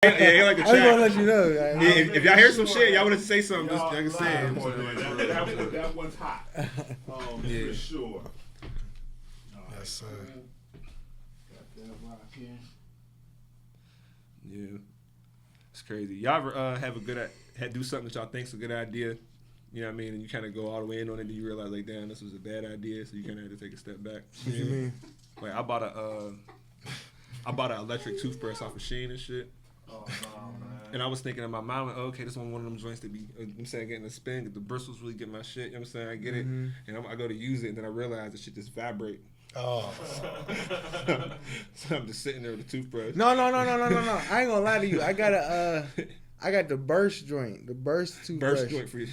Yeah, like the I just want to chat. let you know. If y'all hear some shit, y'all want to say something, just y'all can say it. That one's hot. For sure. Yes, sir. Got that rock here. Yeah, it's crazy. Y'all ever have a good do something that y'all think's a good idea? You know what I mean? And you kind of go all the way in on it, and you realize like, damn, this was a bad idea. So you kind of have to take a step back. What you mean? Like I bought an electric toothbrush off of Shein and shit. Oh, no, man. And I was thinking in my mind, like, oh, okay, this one of them joints to be, I'm saying, getting a spin, the bristles really get my shit. You know what I'm saying? I get it. And I go to use it, and then I realize the shit just vibrate. Oh. So I'm just sitting there with a toothbrush. No. I ain't gonna lie to you. I got the burst joint, the burst toothbrush. Burst joint for you.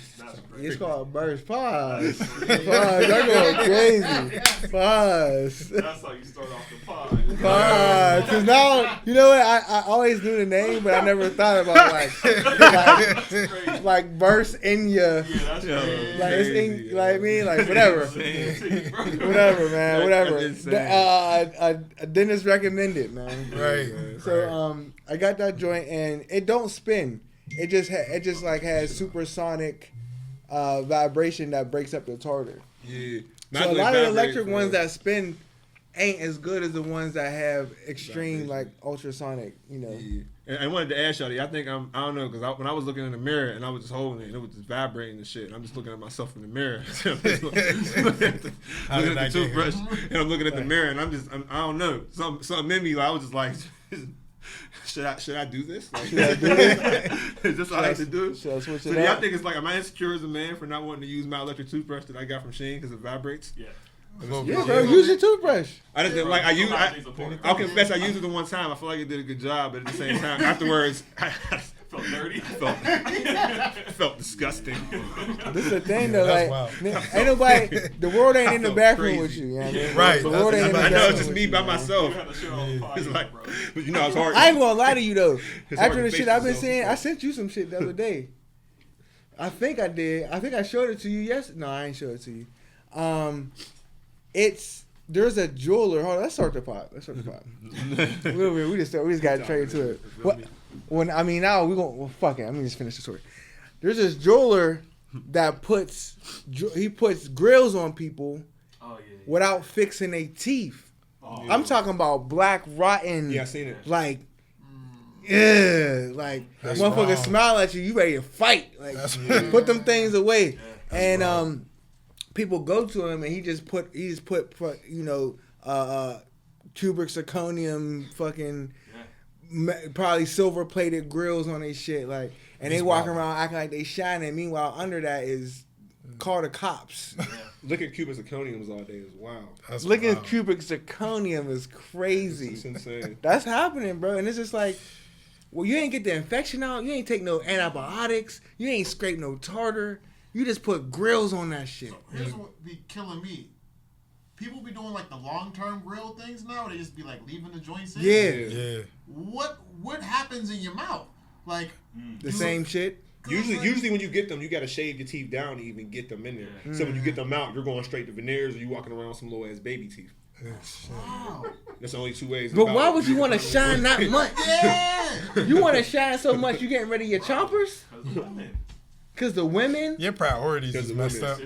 It's called burst. Pause. I'm going crazy. Pause. That's how you start off the pod. Pause. Cause now, you know what? I always knew the name, but I never thought about like burst in your. Yeah, that's crazy. Like it's in, like I mean, like whatever, whatever, man, whatever. A dentist recommended, man. Right. So I got that joint and it don't spin. It just like has supersonic vibration that breaks up the tartar. Yeah. So a lot of the electric ones that spin ain't as good as the ones that have extreme like ultrasonic. You know. Yeah. And I wanted to ask y'all, I think I don't know, because when I was looking in the mirror and I was just holding it, and it was just vibrating and shit. And I'm just looking at myself in the mirror, looking at the toothbrush, and I'm looking at the mirror, and I don't know, something in me. Like, I was just like, should I do this? Like, Should I do this? Is this all I have to do? Should I switch So it do y'all up? think it's like, am I insecure as a man for not wanting to use my electric toothbrush that I got from Shein because it vibrates? Yeah. Yeah, bro, use your toothbrush. I just didn't like. I'll confess, I used it the one time. I feel like it did a good job, but at the same time, afterwards, I Felt dirty. felt disgusting. This is the thing though, that's like wild. ain't nobody. The world ain't in the felt bathroom crazy. with you. You know what I mean? Right, The world ain't in the I bathroom. know it's just with me you, by man. myself. You had to show on the It's podcast, like, bro. but you know, it's hard. I ain't gonna lie to you though. It's hard After to the face shit I've been yourself. seeing, I sent you some shit the other day. I think I did. I think I showed it to you. Yes. No, I ain't showed it to you. There's a jeweler. Hold on, let's start the pot. We just got straight to it. Now we gonna fuck it. Let me just finish the story. There's this jeweler that puts grills on people without fixing their teeth. Oh, I'm talking about black rotten. Yeah, I seen it. Like, yeah, like That's motherfucker wild. smile at you. You ready to fight? Like, That's put them things away. And people go to him and he just put you know cubic zirconium fucking probably silver plated grills on their shit like, and they walking around acting like they shining. Meanwhile, under that is call the cops. Look at cubic zirconiums all day is wild. That's Looking at wild. cubic zirconium is crazy. It's insane. That's happening, bro. And it's just like, well, you ain't get the infection out. You ain't take no antibiotics. You ain't scrape no tartar. You just put grills on that shit. So here's what be killing me. People be doing like the long-term grill things now. They just be like leaving the joints in. Yeah. Yeah. What happens in your mouth? Like The same shit. Usually when you get them, you got to shave your teeth down to even get them in there. So when you get them out, you're going straight to veneers, or you walking around with some little ass baby teeth. Wow. That's the only two ways. But about why it. would you want to shine that much? Yeah. You want to shine so much you getting rid of your chompers? Because the women? Your priorities Because is the messed up.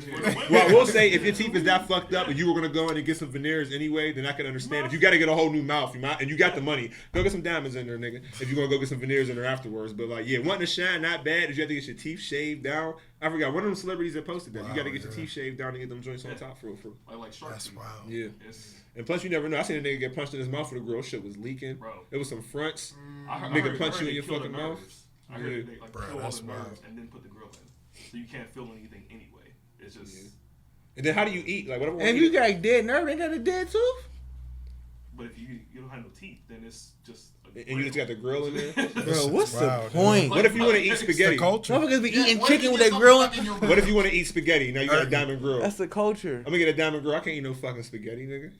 Well, I will say, if your teeth is that fucked up and you were going to go in and get some veneers anyway, then I can understand. If you got to get a whole new mouth and you got the money, go get some diamonds in there, nigga. If you're going to go get some veneers in there afterwards. But, like, yeah, wanting to shine not bad is you have to get your teeth shaved down. I forgot. One of them celebrities that posted that. You got to get your teeth shaved down and get them joints on top for real. Like shark That's teeth. wild. Yeah. It's, And plus, you never know. I seen a nigga get punched in his mouth for the grill. Shit was leaking. Bro. It was some fronts. I Nigga punch you in they your kill the fucking mouth. nerves. I heard they like Bro, kill all that's the nerves wild. and then put the grill in. So you can't feel anything anyway. It's just. And then how do you eat? Like, whatever. And if you got a dead nerve, ain't got a dead tooth? But if you don't have no teeth, then it's just. and you just got the grill in there. Bro, what's Wow, the dude. point? What if you want to eat It's the spaghetti? culture. Motherfuckers be eating What if chicken you with get their something grill. stuck in your What if you want to eat spaghetti? Now you got a diamond grill. That's the culture. I'm gonna get a diamond grill. I can't eat no fucking spaghetti, nigga.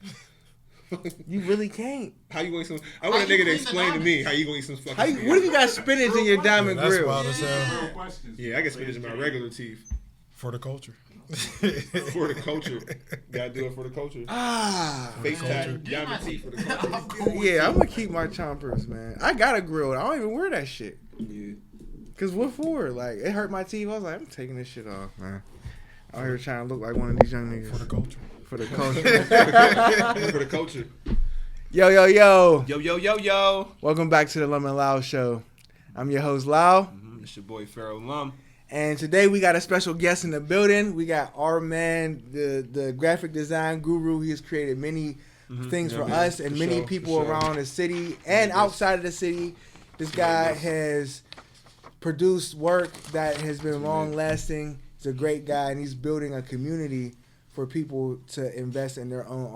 You really can't. How you gonna eat some? I want a How you nigga to clean the explain to me diamonds? how you gonna eat some fucking. How you, spaghetti. what if you got spinach in your diamond That's grill? wild as hell. Real questions. Yeah, I get spinach in my regular teeth. For the culture. For the culture. Gotta do it for the culture. Face tat, diamond teeth for the culture. Yeah, I'm gonna keep my chompers, man. I got a grill. I don't even wear that shit. Yeah. Cause what for? Like it hurt my teeth. I was like, I'm taking this shit off, man. Out here trying to look like one of these young niggas. For the culture. For the culture. For the culture. Yo. Yo. Welcome back to the Lum LaL Show. I'm your host, Lal. It's your boy, Virgil Moore. And today we got a special guest in the building. We got our man, the graphic design guru. He has created many things for us and many people around the city and outside of the city. This guy has produced work that has been long lasting. He's a great guy, and he's building a community for people to invest in their own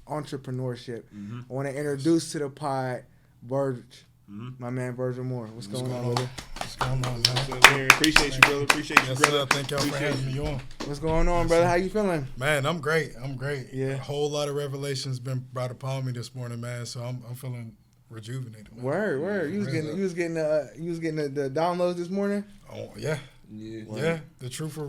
entrepreneurship. I want to introduce to the pod Virgil, my man Virgil Moore. What's going on, brother? What's going on, man? Man, appreciate you, brother. Appreciate you, Yes, brother. sir. Thank y'all for having me on. What's going on, brother? How you feeling? Man, I'm great. Yeah. A whole lot of revelations been brought upon me this morning, man. So I'm feeling rejuvenated. Man. Word. You was getting the downloads this morning. Oh yeah. Yeah. Yeah. The truth will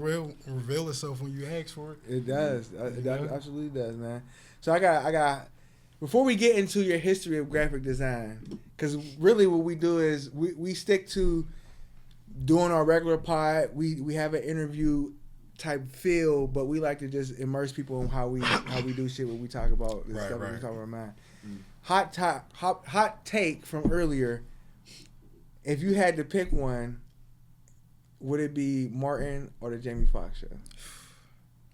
reveal itself when you ask for it. It does. It absolutely does, man. So I got. Before we get into your history of graphic design, because really what we do is we stick to doing our regular pod. We have an interview type feel, but we like to just immerse people in how we do shit when we talk about the stuff we talk about, man. Hot take from earlier. If you had to pick one, would it be Martin or the Jamie Foxx show?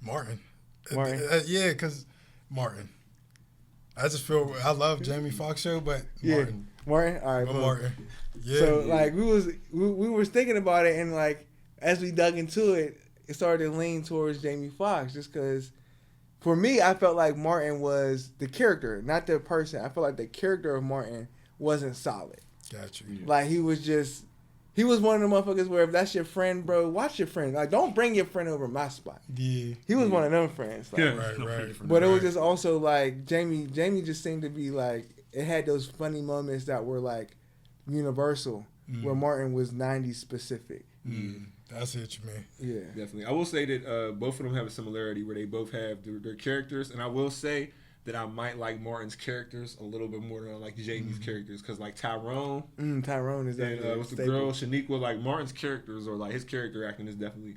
Martin. Martin? Yeah, because Martin. I just feel I love Jamie Foxx show, but Martin. Martin. All right, But boom. Martin. Yeah. So like we was thinking about it, and like as we dug into it, it started to lean towards Jamie Foxx, just because for me I felt like Martin was the character, not the person. I felt like the character of Martin wasn't solid. Got you. Like he was one of the motherfuckers where if that's your friend, bro, watch your friend. Like don't bring your friend over my spot. Yeah. He was one of them friends. Like, Yeah. Right. But it was just also like Jamie just seemed to be like, it had those funny moments that were like universal, where Martin was 90s specific. That's it, you mean. Yeah. Definitely. I will say that both of them have a similarity where they both have their characters, and I will say that I might like Martin's characters a little bit more than I like Jamie's characters, because like Tyrone Tyrone is and that what's the girl Shaniqua, like Martin's characters or like his character acting is definitely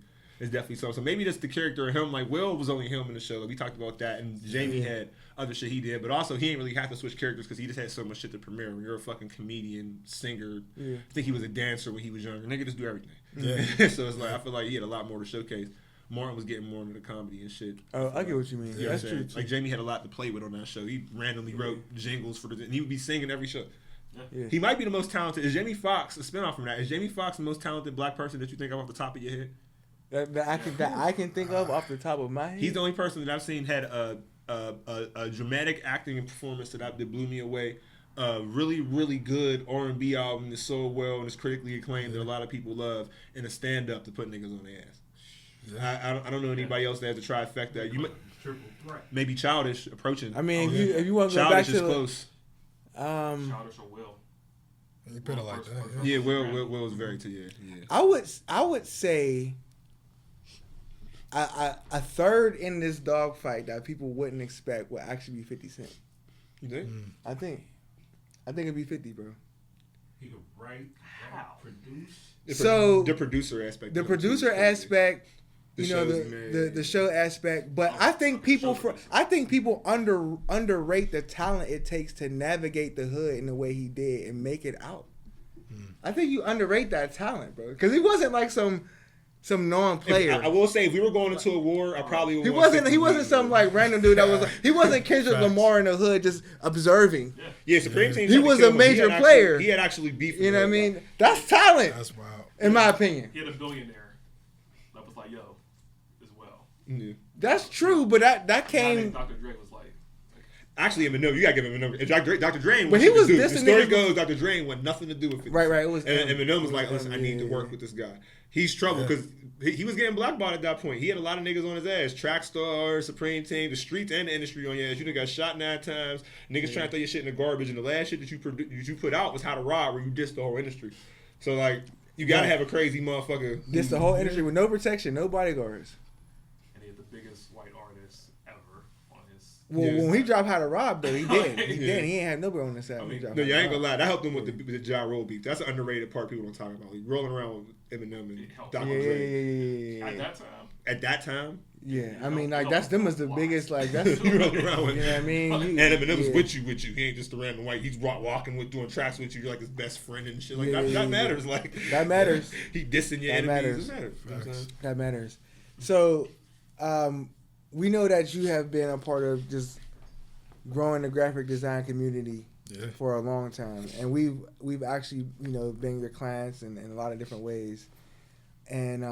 so. So maybe that's the character of him. Like Will was only him in the show. Like we talked about that, and Jamie had other shit he did, but also he didn't really have to switch characters because he just had so much shit to premiere. When you're a fucking comedian, singer, I think he was a dancer when he was younger. Nigga just do everything. Yeah. So it's like I feel like he had a lot more to showcase. Martin was getting more into the comedy and shit. Oh, I get what you mean. You know That's what I'm true. saying? Like Jamie had a lot to play with on that show. He randomly wrote jingles for and he would be singing every show. Yeah. He might be the most talented. Is Jamie Foxx a spinoff from that? Is Jamie Foxx the most talented black person that you think of off the top of your head? That I can think of off the top of my head. He's the only person that I've seen had a dramatic acting and performance that blew me away. Really, really good R&B album that's sold well and is critically acclaimed that a lot of people love, and a stand-up to put niggas on their ass. Yeah. I don't know anybody else that has a trifecta. You Triple threat. maybe Childish approaching. I mean, if you want to go back Childish to is the, close. Childish or Will. You put it like that. Yeah, Will was very too. Yeah. I would say a third in this dogfight that people wouldn't expect would actually be 50 Cent. You think? I think it'd be 50, bro. He could write, produce. The producer aspect. The of it, producer too. aspect, The you know, shows, the show aspect, but I think people underrate the talent it takes to navigate the hood in the way he did and make it out. I think you underrate that talent, bro, because he wasn't like some non-player. I will say, if we were going into a war, I probably would. He wasn't some like random dude that was like, he wasn't Kendrick Facts. Lamar in the hood just observing. Yeah, Supreme Team. He tried to was kill a him. major He had player. He had actually beef. You know what I mean? That's talent, That's wild. in my opinion. He had a billionaire that was like, yo, as well. Yeah. That's true, but that I came. think Dr. Dre was like, Actually, Eminem, you gotta give him a number. Dr. Dre, But he was the dissing story niggas- goes, Dr. Dre wanted nothing to do with it. Right. It was. And Eminem was it like, listen, I need to yeah. work with this guy. He's trouble because he was getting blackballed at that point. He had a lot of niggas on his ass. Trackstar, Supreme Team, the streets and the industry on your ass. You done got shot 9 times. Niggas trying to throw your shit in the garbage. And the last shit that you put out was How to Rob, where you dissed the whole industry. So, like, you gotta have a crazy motherfucker. This the whole industry with no protection, no bodyguards. and he had the biggest white artists ever on his. Well, when he dropped How to Rob, though, he did. He Yeah. did. He ain't have nobody on this album. I mean, He dropped No, How yeah, to I ain't Rob. gonna lie. That helped him with the Ja Rule beat. That's an underrated part people don't talk about. Like rolling around with Eminem and It helped. Dr. Yeah, Dre. At that time, At that time, yeah. I mean, like that's them was the biggest. Like that's you you know rolling around with. what I mean. And Eminem was yeah. with you. He ain't just a random white. He's walking with, doing tracks with you. You're like his best friend and shit. Like Yeah, that, yeah, that yeah. matters. Like That matters. He dissing your That enemies. matters. It matters. You know what I'm saying? That matters. So, we know that you have been a part of just growing the graphic design community for a long time, and we've actually been your clients in a lot of different ways. And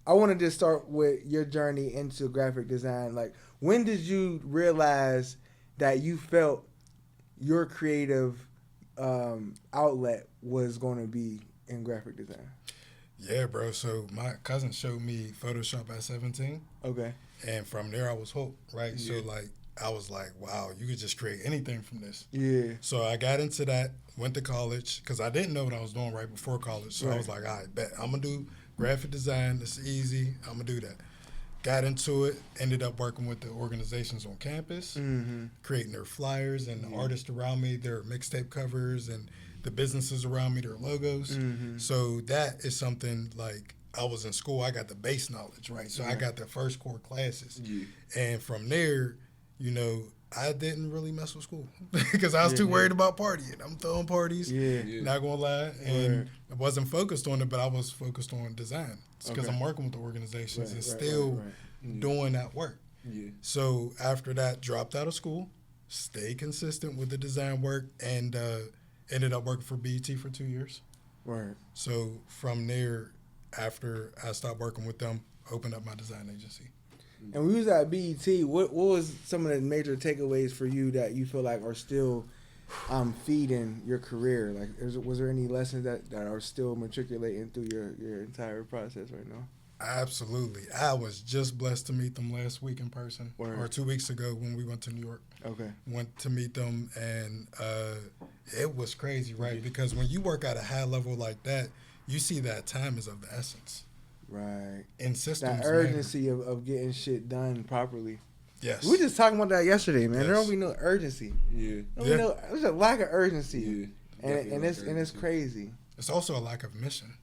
I want to just start with your journey into graphic design. Like, when did you realize that you felt your creative outlet was going to be in graphic design? Yeah, bro. So my cousin showed me Photoshop at 17. Okay. And from there I was hooked, right? Yeah. So like I was like, wow, you could just create anything from this. Yeah. So I got into that, went to college, because I didn't know what I was doing right before college. So I Right. was like, all right, bet I'm gonna do graphic design. It's easy. I'm gonna do that. Got into it, ended up working with the organizations on campus, Mm-hmm. creating their flyers, and the artists around me, their mixtape covers, and the businesses around me, their logos. Mm-hmm. So that is something like I was in school, I got the base knowledge, right? So I got the first core classes. Yeah. And from there, I didn't really mess with school because I was too worried about partying. I'm throwing parties, Yeah. Yeah. not gonna lie. And I wasn't focused on it, but I was focused on design because Okay. I'm working with the organizations and Right, still right. doing that work. Yeah. So after that, dropped out of school, stayed consistent with the design work, and ended up working for BET for 2 years. Right. So from there, after I stopped working with them, opened up my design agency. And we was at BET. What was some of the major takeaways for you that you feel like are still feeding your career? Like, was there any lessons that are still matriculating through your entire process right now? Absolutely. I was just blessed to meet them last week in person, Word. or 2 weeks ago when we went to New York. Okay. Went to meet them, and it was crazy, right? Because when you work at a high level like that, you see that time is of the essence. Right. And systems That urgency of getting shit done properly. Yes. We were just talking about that yesterday, man. There Yes. don't be no urgency. Yeah. There's a lack of urgency. Yeah. And it's crazy. It's also a lack of mission.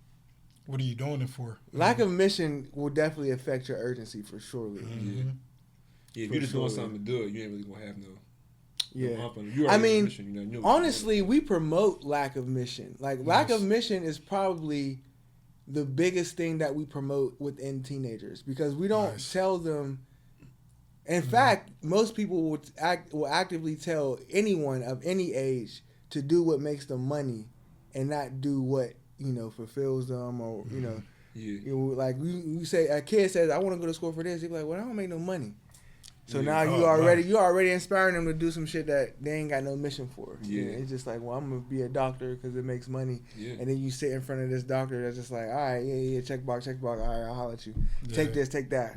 What are you doing it for? Lack of mission will definitely affect your urgency for surely. Mm-hmm. Yeah, if For you're just doing sure. something to do it, you ain't really gonna have no. Yeah. No you I already mean, on a mission, you know what Honestly, we promote lack of mission. Like, lack of mission is probably the biggest thing that we promote within teenagers because we don't Nice. tell them. In fact, most people will actively tell anyone of any age to do what makes them money and not do what fulfills them or Yeah. like you say a kid says I want to go to school for this. You're like, well, I don't make no money. So Yeah. now you already inspiring them to do some shit that they ain't got no mission for. Yeah. It's just like, well, I'm gonna be a doctor because it makes money. Yeah. And then you sit in front of this doctor that's just like, all right, yeah, check box. All right, I'll holler at you. Take Yeah. this, take that.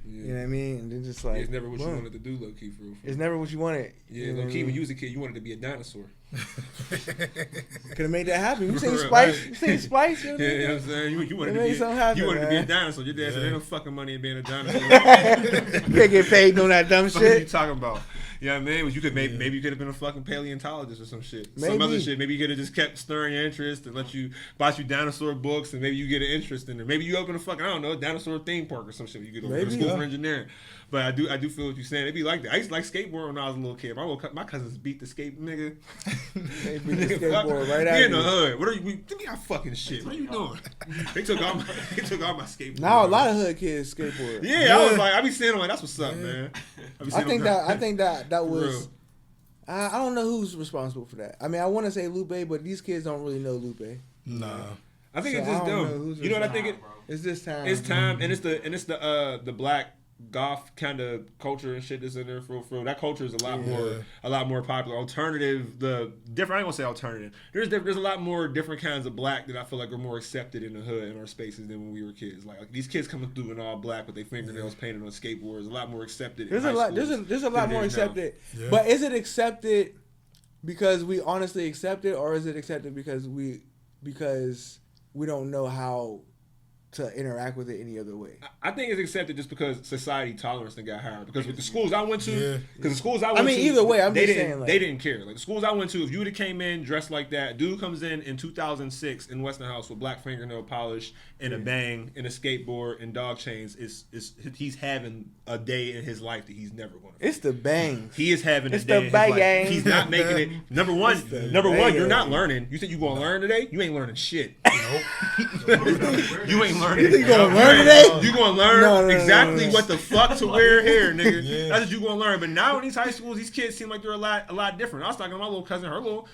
Yeah. You know what I mean? And then just like, it's never what you boom. wanted to do, low key, for real. It's never what you wanted. Yeah, You know low what key. I When mean? you was a kid, you wanted to be a dinosaur. Could have made that happen. You seen Right. Spice? You seen Spice? You know what I Yeah, mean? you know what I'm saying? You wanted It to made be. something happen, You wanted to be a man. dinosaur. Your dad said, Yeah. "Ain't no fucking money in being a dinosaur." You can't get paid doing that dumb What are you shit. talking about? You know what I mean? You could maybe you could have been a fucking paleontologist or some shit. Some Maybe. other shit. Maybe you could have just kept stirring your interest and bought you dinosaur books and maybe you get an interest in it. Maybe you open a fucking, I don't know, dinosaur theme park or some shit. You could go to Maybe. school Yeah. for engineering. But I do feel what you're saying. It'd be like that. I used to like skateboard when I was a little kid. My cousins beat the skate nigga. They beat the skateboard right We at in the you. hood. What are you? Give me our fucking shit. What are you doing? They took all my skateboard. Now a lot of hood kids skateboard. Yeah, I was like, I be saying like, that's what's up, man. I be I saying, think that For was. real. I don't know who's responsible for that. I mean, I want to say Lupe, but these kids don't really know Lupe. Nah. I think So it's just I don't know them. who's You know what I think? Bro. It's this time. It's time, and it's the black goth kind of culture and shit that's in there for real. That culture is a lot more popular. Alternative, the different. I ain't gonna say alternative. There's a lot more different kinds of black that I feel like are more accepted in the hood in our spaces than when we were kids. Like these kids coming through in all black with their fingernails painted on skateboards. A lot more accepted. There's in a high lot. There's schools a than lot it more is now. accepted. Yeah. But is it accepted because we honestly accept it, or is it accepted because we don't know how to interact with it any other way. I think it's accepted just because society tolerance got higher. Because with the schools I went to, Yeah. because the schools I went to, either way, I'm they just didn't, saying, like, they didn't care. Like the schools I went to, if you would have came in dressed like that, dude comes in 2006 in Western House with black fingernail polish and a bang and a skateboard and dog chains, he's having a day in his life that he's never going to. It's the bangs. He is having a It's day the in his life. bang. He's not making it. Number one, the you're not bang. learning. You think you going to learn today? You ain't learning shit. Nope. You ain't learning. You gonna learn today? You gonna learn No, exactly no. what the fuck to wear here, nigga. Yeah. That's what you gonna learn. But now in these high schools, these kids seem like they're a lot different. I was talking to my little cousin, her little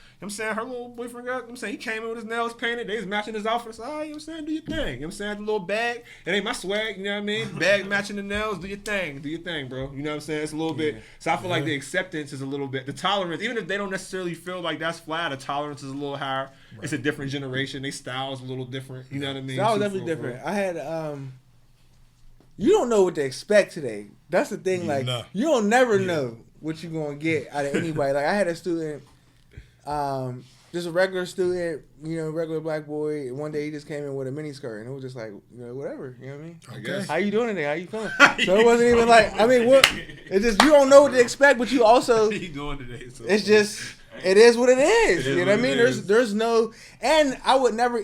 boyfriend got, he came in with his nails painted. They was matching his outfits. You know what I'm saying? Do your thing. You know what I'm saying? The little bag. It ain't my swag, you know what I mean? Bag matching the nails. Do your thing, bro. You know what I'm saying? It's a little bit. So I feel like the acceptance is a little bit, the tolerance, even if they don't necessarily feel like that's flat, the tolerance is a little higher. Right. It's a different generation. They style's a little different. You know what I mean? That was definitely different. I had you don't know what to expect today. That's the thing. Like you don't never know what you're gonna get out of anybody. Like I had a student, just a regular student, regular black boy. And one day he just came in with a mini skirt, and it was just like, whatever. You know what I mean? I guess. How you doing today? How you feeling? So it wasn't even like, what? It's just you don't know what to expect, but you also. How you doing today? So it's just. It is what it is. It is You know what I mean? is. There's no, and I would never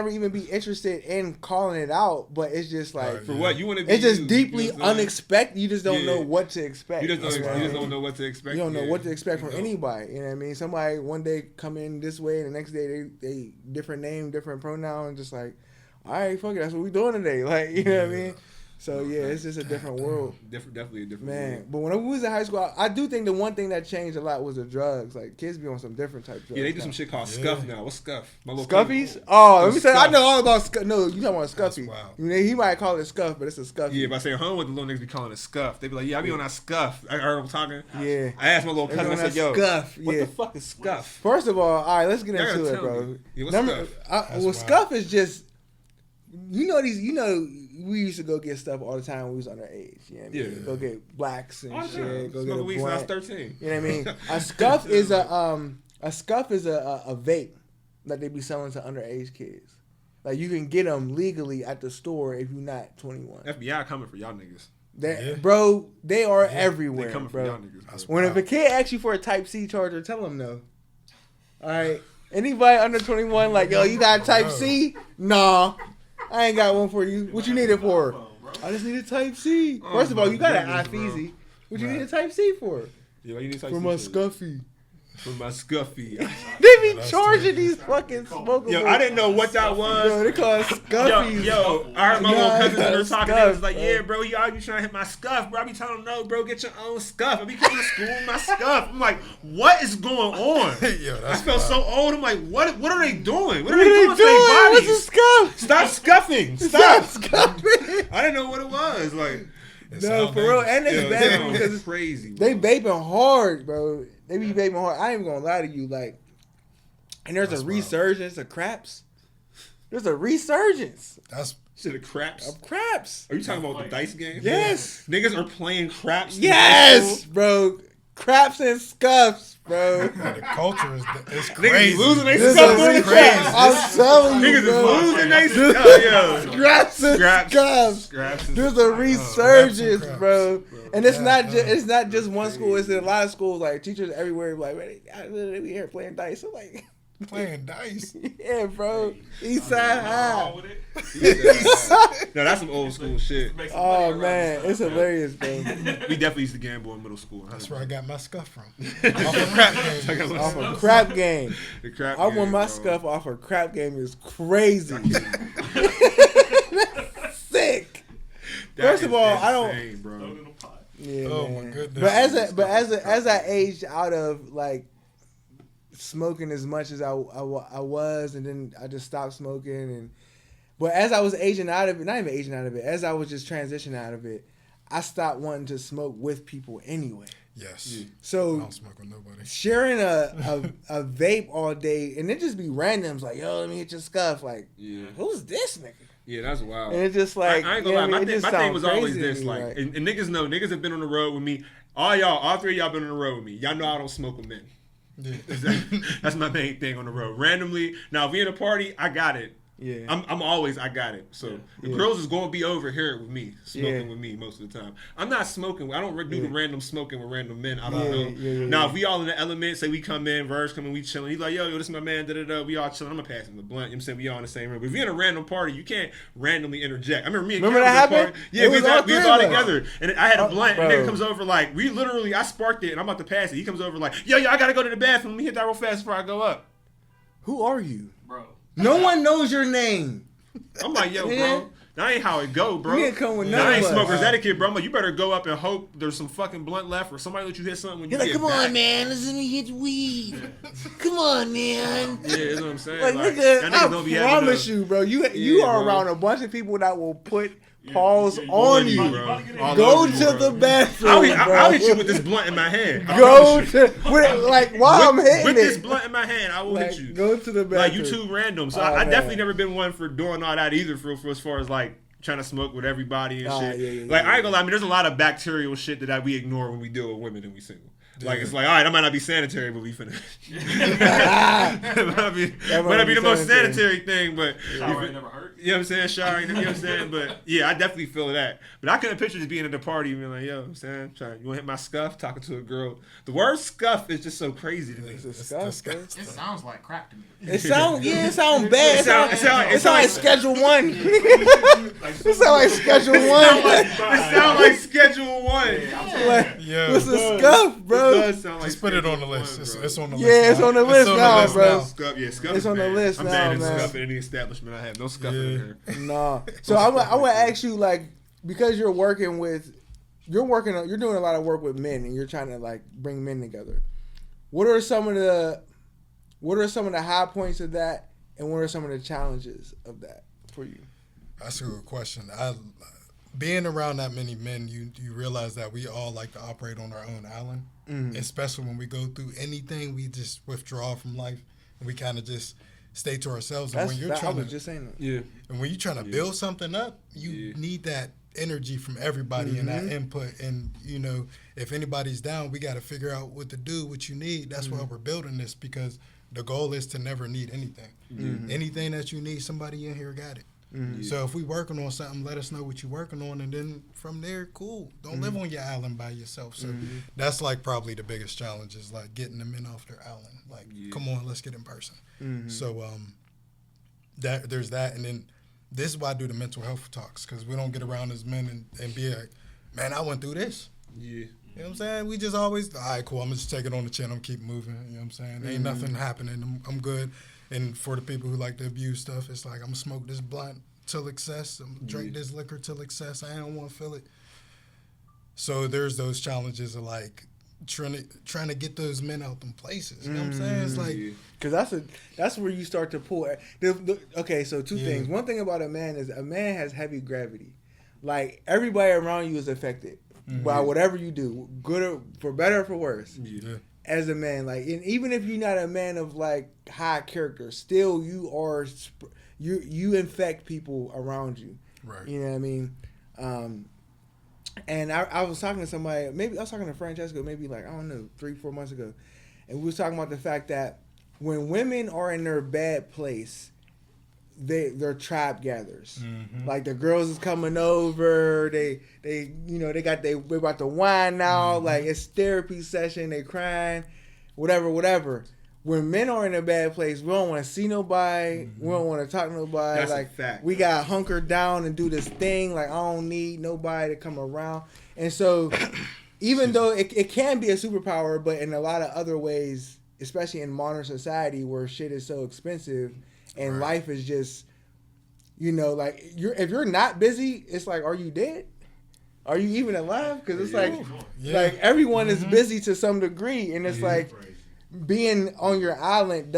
even be interested in calling it out. But it's just like for what you want to be. It's just you, deeply you know what I'm saying? unexpected. You just don't know what to expect. You just don't know what to expect. You don't know what to expect from anybody. You know what I mean? Somebody one day come in this way, and the next day they different name, different pronoun, just like, all right, fuck it, that's what we doing today. Like, you know what I mean? So yeah, it's just a different world. Definitely a different man. world. But when we was in high school, I do think the one thing that changed a lot was the drugs. Like kids be on some different type drugs. Yeah, they do some shit called scuff now. What's scuff? My little Scuffies? cousin. Oh, let me say, I Scuff. know all about scuff. No, you talking about scuffy? Wow. He might call it scuff, but it's a scuffy. Yeah, if I say home with the little niggas be calling it scuff. They be like, yeah, I be on that scuff. I heard them talking. Yeah. I asked my little They cousin, I be on said, that yo, scuff, what yeah. the fuck is scuff? First of all let's get Y'all into gotta it, tell bro. me. Yeah, what's scuff? Well, scuff is just, we used to go get stuff all the time when we was underage. You know what I mean? Yeah. Go get blacks and All the shit. time. Go get Smoking a weed since I was blunt. 13. You know what I mean? A scuff is a vape that they be selling to underage kids. Like you can get them legally at the store if you're not 21. FBI coming for y'all niggas. Bro, they are everywhere, They coming for bro. y'all niggas. When if a kid asks you for a Type C charger, tell them no. All right. Anybody under 21, like, yo, you got a Type C? Nah, I ain't got one for you. What you need it for? I just need a Type C. First of all, you got an iFeezy. What you need a Type C for? Yeah, why you need Type For C my shit? Scuffy. For my scuffy. They be charging these fucking smokers. Yo, I didn't know what that was. Yo, they call it Scuffies. Yo, I heard my little cousins when they're talking. They was like, Scuff, yeah, bro, y'all be trying to hit my scuff, bro. I be telling them, no, bro, get your own scuff. I be coming to school with my scuff. I'm like, what is going on? Yo, I that's felt wild. so old. I'm like, what are they doing? What are What they doing are to they their doing? What's a bodies? scuff? Stop scuffing. Stop Stop. scuffing. I didn't know what it was. Like, It No, sound for real. dangerous. And it's yo, bad it because sounds crazy. they Bro. vaping hard, bro. They be vaping hard. I ain't gonna lie to you, like, and there's That's a wild. resurgence of craps. There's a resurgence That's Shit, the craps. of craps. Are you talking about the dice game? Yes. Niggas are playing craps. in Yes, high bro. Craps and scuffs, bro. the culture is Niggas crazy. losing their This stuff is doing the crazy. craps. I'm telling you, Niggas is bro. losing their stuff. Yo. Scraps and Scraps. scuffs. Scraps is- There's a resurgence, craps. bro. And it's Yeah, not yeah. just one school. It's in a lot of schools. Like teachers everywhere, like, man, they be here playing dice. I'm like, Playing dice. yeah, bro. East Side High. No, that's some old school shit. Oh man, it's hilarious, bro. We definitely used to gamble in middle school. That's where I got my scuff from. Off of crap games. I got my Off stuff. a crap game. The crap I won game, my bro. scuff off a crap game is crazy. Sick. That First of is all, I don't- insane, bro. Yeah, Oh, man. my goodness. But as I aged out of like smoking as much as I was, and then I just stopped smoking, but as I was aging out of it, not even aging out of it, as I was just transitioning out of it, I stopped wanting to smoke with people anyway. Yes. I So don't smoke with nobody. sharing a vape all day, and it just be randoms like, yo, let me hit your scuff. Like, Yeah. who's this nigga? Yeah, that's wild. And it's just like, I ain't you gonna know lie. what I mean? It My just thing was sound always crazy to this, me, like, and niggas know, niggas have been on the road with me. All three of y'all been on the road with me. Y'all know I don't smoke with men. Yeah. That's my main thing on the road. Randomly, now if we in a party, I got it. Yeah. I'm always I got it. So the Yeah. girls is gonna be over here with me, smoking Yeah. with me most of the time. I'm not smoking. I don't do the random smoking with random men. I don't Yeah, know. yeah. Now if we all in the element, say we come in, Verge come in, we chilling. He's like, yo, this is my man. Da da da. We all chilling. I'm gonna pass him the blunt. You know what I'm saying? We all in the same room. But if you're in a random party, you can't randomly interject. I remember me and Remember Cam that was at a happened? party. Yeah, It we was was all all three of us. together, and I had a blunt, and bro. nigga comes over like we literally I sparked it, and I'm about to pass it. He comes over like, yo, I gotta go to the bathroom. Let me hit that real fast before I go up. Who are you? Bro. No one knows your name. I'm like, yo, Yeah. bro, that ain't how it go, bro. You didn't come with That none ain't of us. smoker's etiquette, bro. I'm like, you better go up and hope there's some fucking blunt left or somebody let you hit something when you You're like, get come back. on, man. Let me hit weed. Come on, man. Yeah, that's what I'm saying. Like, Like, nigga, y'all I niggas don't be having promise to- you, bro. You Yeah, are bro. around a bunch of people that will put paws yeah, on on you. you, bro. All Go over to you, bro. the bathroom, I'll bro. hit you with this blunt in my hand. I Go promise you. to like while I'm hitting with it. this blunt in my hand, I will Like, hit you. go to the bathroom. Like you too random. So Oh, I man. definitely never been one for doing all that either. For as far as like trying to smoke with everybody and Oh, shit. yeah, Like yeah. I ain't gonna lie. I mean, there's a lot of bacterial shit that we ignore when we deal with women and we single. Like Yeah. it's like, all right, that might not be sanitary, but we finna. might not be the most sanitary thing, but Shower ain't never hurt. you know what I'm saying? Shower, you know what I'm saying? But yeah, I definitely feel that. But I couldn't picture just being at the party and being like, yo, I'm saying, you want to hit my scuff? Talking to a girl. The word scuff is just so crazy to me. It's a scuff, bro. It sounds like crack to me. It sound bad. It sound It sound like Schedule 1. Like, It sound like Schedule 1. It sound like Schedule 1. Like, Yeah. what's a scuff, It bro? does sound like Just put it on the Schedule list. 1, It's, bro. it's on the list. Yeah, it's now. on the list now, bro. Scuff, yeah, scuff It's is on the bad. list I'm now, banning man. scuff in any establishment I have. No scuff in Yeah. here. No. So I would ask you, like, because you're doing a lot of work with men and you're trying to like bring men together. What are some of the high points of that, and what are some of the challenges of that for you? That's a good question. Being around that many men, you realize that we all like to operate on our own island. Especially when we go through anything, we just withdraw from life and we kind of just stay to ourselves. And when you're I trying was to, just saying that. Yeah. and when you're trying to build something up, you need that energy from everybody and that input. And if anybody's down, we got to figure out what to do, what you need. That's why we're building this, because the goal is to never need anything. Anything that you need, somebody in here got it. So if we working on something, let us know what you're working on, and then from there, cool. Don't live on your island by yourself. So that's like probably the biggest challenge, is like getting the men off their island. Like, come on, let's get in person. So there's that, and then this is why I do the mental health talks, because we don't get around as men and be like, man, I went through this. Yeah. You know what I'm saying? We just always, all right, cool, I'm going to just take it on the chin. I'm keep moving. You know what I'm saying? Ain't nothing happening. I'm good. And for the people who like to abuse stuff, it's like, I'm going to smoke this blunt till excess. I'm going to drink this liquor till excess. I don't want to feel it. So there's those challenges of like trying to get those men out them places. You know what I'm saying? It's like, Because that's where you start to pull. Okay, so two things. One thing about a man is a man has heavy gravity. Like, everybody around you is affected by whatever you do, good or for better or for worse. yeah. As a man, like, and even if you're not a man of like high character, still you infect people around you. Right. You know what I mean? And I was talking to somebody, maybe I was talking to Francesco, maybe like, I don't know, 3-4 months ago, and we was talking about the fact that when women are in their bad place, they're trap gatherers. Like, the girls is coming over, they we're about to wine now, like it's therapy session, they crying, whatever. When men are in a bad place, we don't want to see nobody, we don't want to talk to nobody. That's a like, fact, we got to hunker down and do this thing. Like, I don't need nobody to come around. And so, even though it can be a superpower, but in a lot of other ways, especially in modern society where shit is so expensive and life is just, like, if you're not busy, it's like, are you dead? Are you even alive? Because it's like everyone is busy to some degree, and it's like being on your island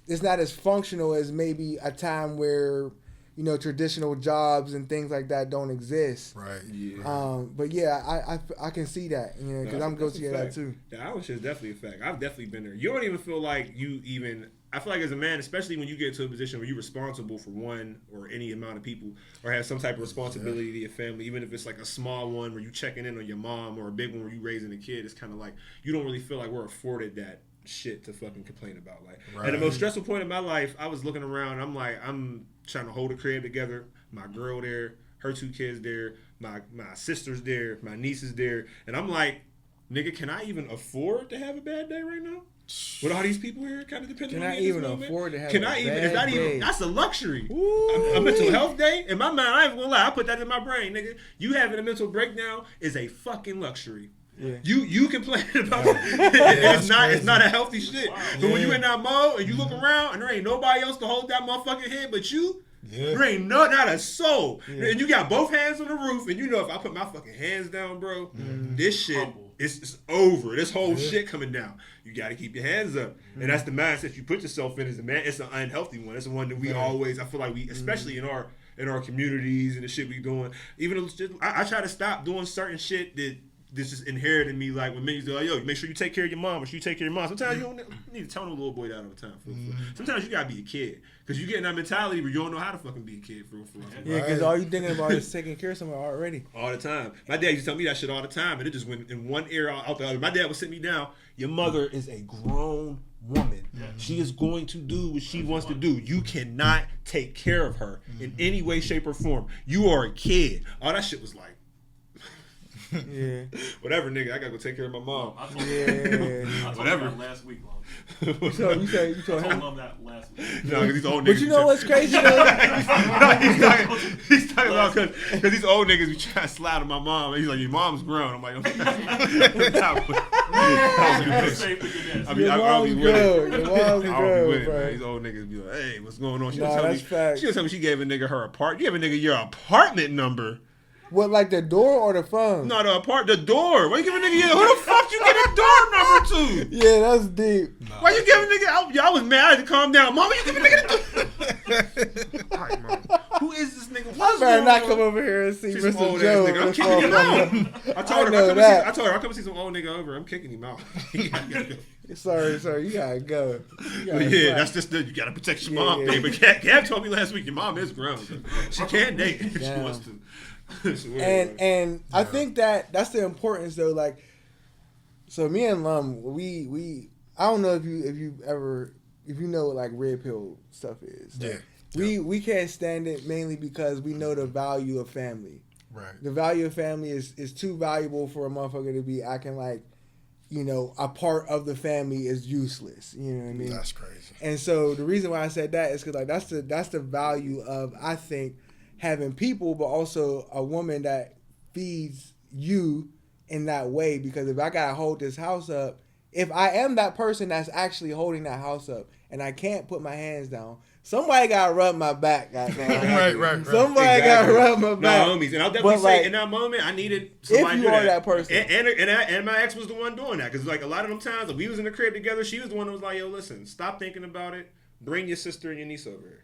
it's not as functional as maybe a time where traditional jobs and things like that don't exist. Right. Yeah. But yeah, I can see that, because I'm guilty of that too. The Irish is definitely a fact. I've definitely been there. You don't even feel like I feel like as a man, especially when you get to a position where you're responsible for one or any amount of people, or have some type of responsibility to your family, even if it's like a small one where you checking in on your mom, or a big one where you raising a kid, it's kind of like you don't really feel like we're afforded that shit to fucking complain about. Like, Right. at the most stressful point in my life, I was looking around. I'm like, I'm trying to hold a crib together. My girl there, her 2 kids there, my sister's there, my niece is there, and I'm like, nigga, can I even afford to have a bad day right now? With all these people here, kind of depending Can on I me at this even moment? afford to have Can a I even? bad Is that day? even? That's a luxury. Ooh. A mental health day in my mind. I ain't gonna lie. I put that in my brain, nigga. You having a mental breakdown is a fucking luxury. Yeah. You complain about Yeah. it. That's It's not. crazy. It's not a healthy shit. But when you Yeah. in that mode and you look around and there ain't nobody else to hold that motherfucking hand but you. Yeah. There ain't not a soul. Yeah. And you got both hands on the roof, and you know if I put my fucking hands down, bro, this shit Humble. it's over. This whole Yeah. shit coming down. You got to keep your hands up, and that's the mindset you put yourself in. As a man, it's an unhealthy one. It's the one that we always. I feel like we, especially in our communities and the shit we doing. Even though it's just, I try to stop doing certain shit that. This is inherent in me, like when men used to like, yo, make sure you take care of your mom, or you take care of your mom. Sometimes you don't need to tell them little boy that all the time. Sometimes you gotta be a kid, because you get in that mentality where you don't know how to fucking be a kid for real. Yeah, because Right. all you thinking about is taking care of someone already. All the time. My dad used to tell me that shit all the time, and it just went in one ear out the other. My dad would sit me down. Your mother is a grown woman. She is going to do what she wants to do. You cannot take care of her in any way, shape, or form. You are a kid. All that shit was like, Yeah. whatever, nigga. I gotta go take care of my mom. I told Yeah. I told Whatever. him that last week, Lum. So you told I told him. Lum that last week. No, because these old niggas. But you know what's crazy though? he's talking about because these old niggas be trying to slide on my mom. And he's like, your mom's grown. I'm like, You're safe with your dad. Your I'll be mom's with grown. it. Your mom's I'll be with grown, it, bro. man. These old niggas be like, hey, what's going on? She Nah, was telling that's me, facts. she was telling me she gave a nigga her apartment. You gave a nigga your apartment number. What, like the door or the phone? No, the door. Why you give a nigga who the fuck you get a door number to? Yeah, that's deep. Why you giving a nigga? I was mad. I had to calm down. Mama, you give a nigga the door. All right, mom. Who is this nigga? I What's better going not on? come over here and see See some Mr. old ass Joe. nigga. I'm with kicking him out. phone. I told her, know I that. told her, I come see some old nigga over. I'm kicking him out. He gotta go. Sorry, you gotta go. You gotta But yeah, fly. that's just you gotta protect your Yeah, mom yeah. thing. But Gab told me last week your mom is grown. So she can date if she Damn. wants to. It's weird, and man. and I think that's the importance though. Like, so me and Lum, we I don't know if you know what like red pill stuff is. Like, we can't stand it mainly because we know the value of family. Right. The value of family is too valuable for a motherfucker to be acting like, you know, a part of the family is useless. You know what I mean? That's crazy. And so the reason why I said that is because like that's the value of, I think, having people, but also a woman that feeds you in that way. Because if I gotta hold this house up, if I am that person that's actually holding that house up and I can't put my hands down, somebody gotta rub my back. Goddamn. Right. Somebody gotta rub my back. No, homies, and I'll definitely But, say like, in that moment I needed somebody if to you do are that person. and my ex was the one doing that, because like a lot of them times if we was in the crib together, she was the one that was like, yo, listen, stop thinking about it. Bring your sister and your niece over here.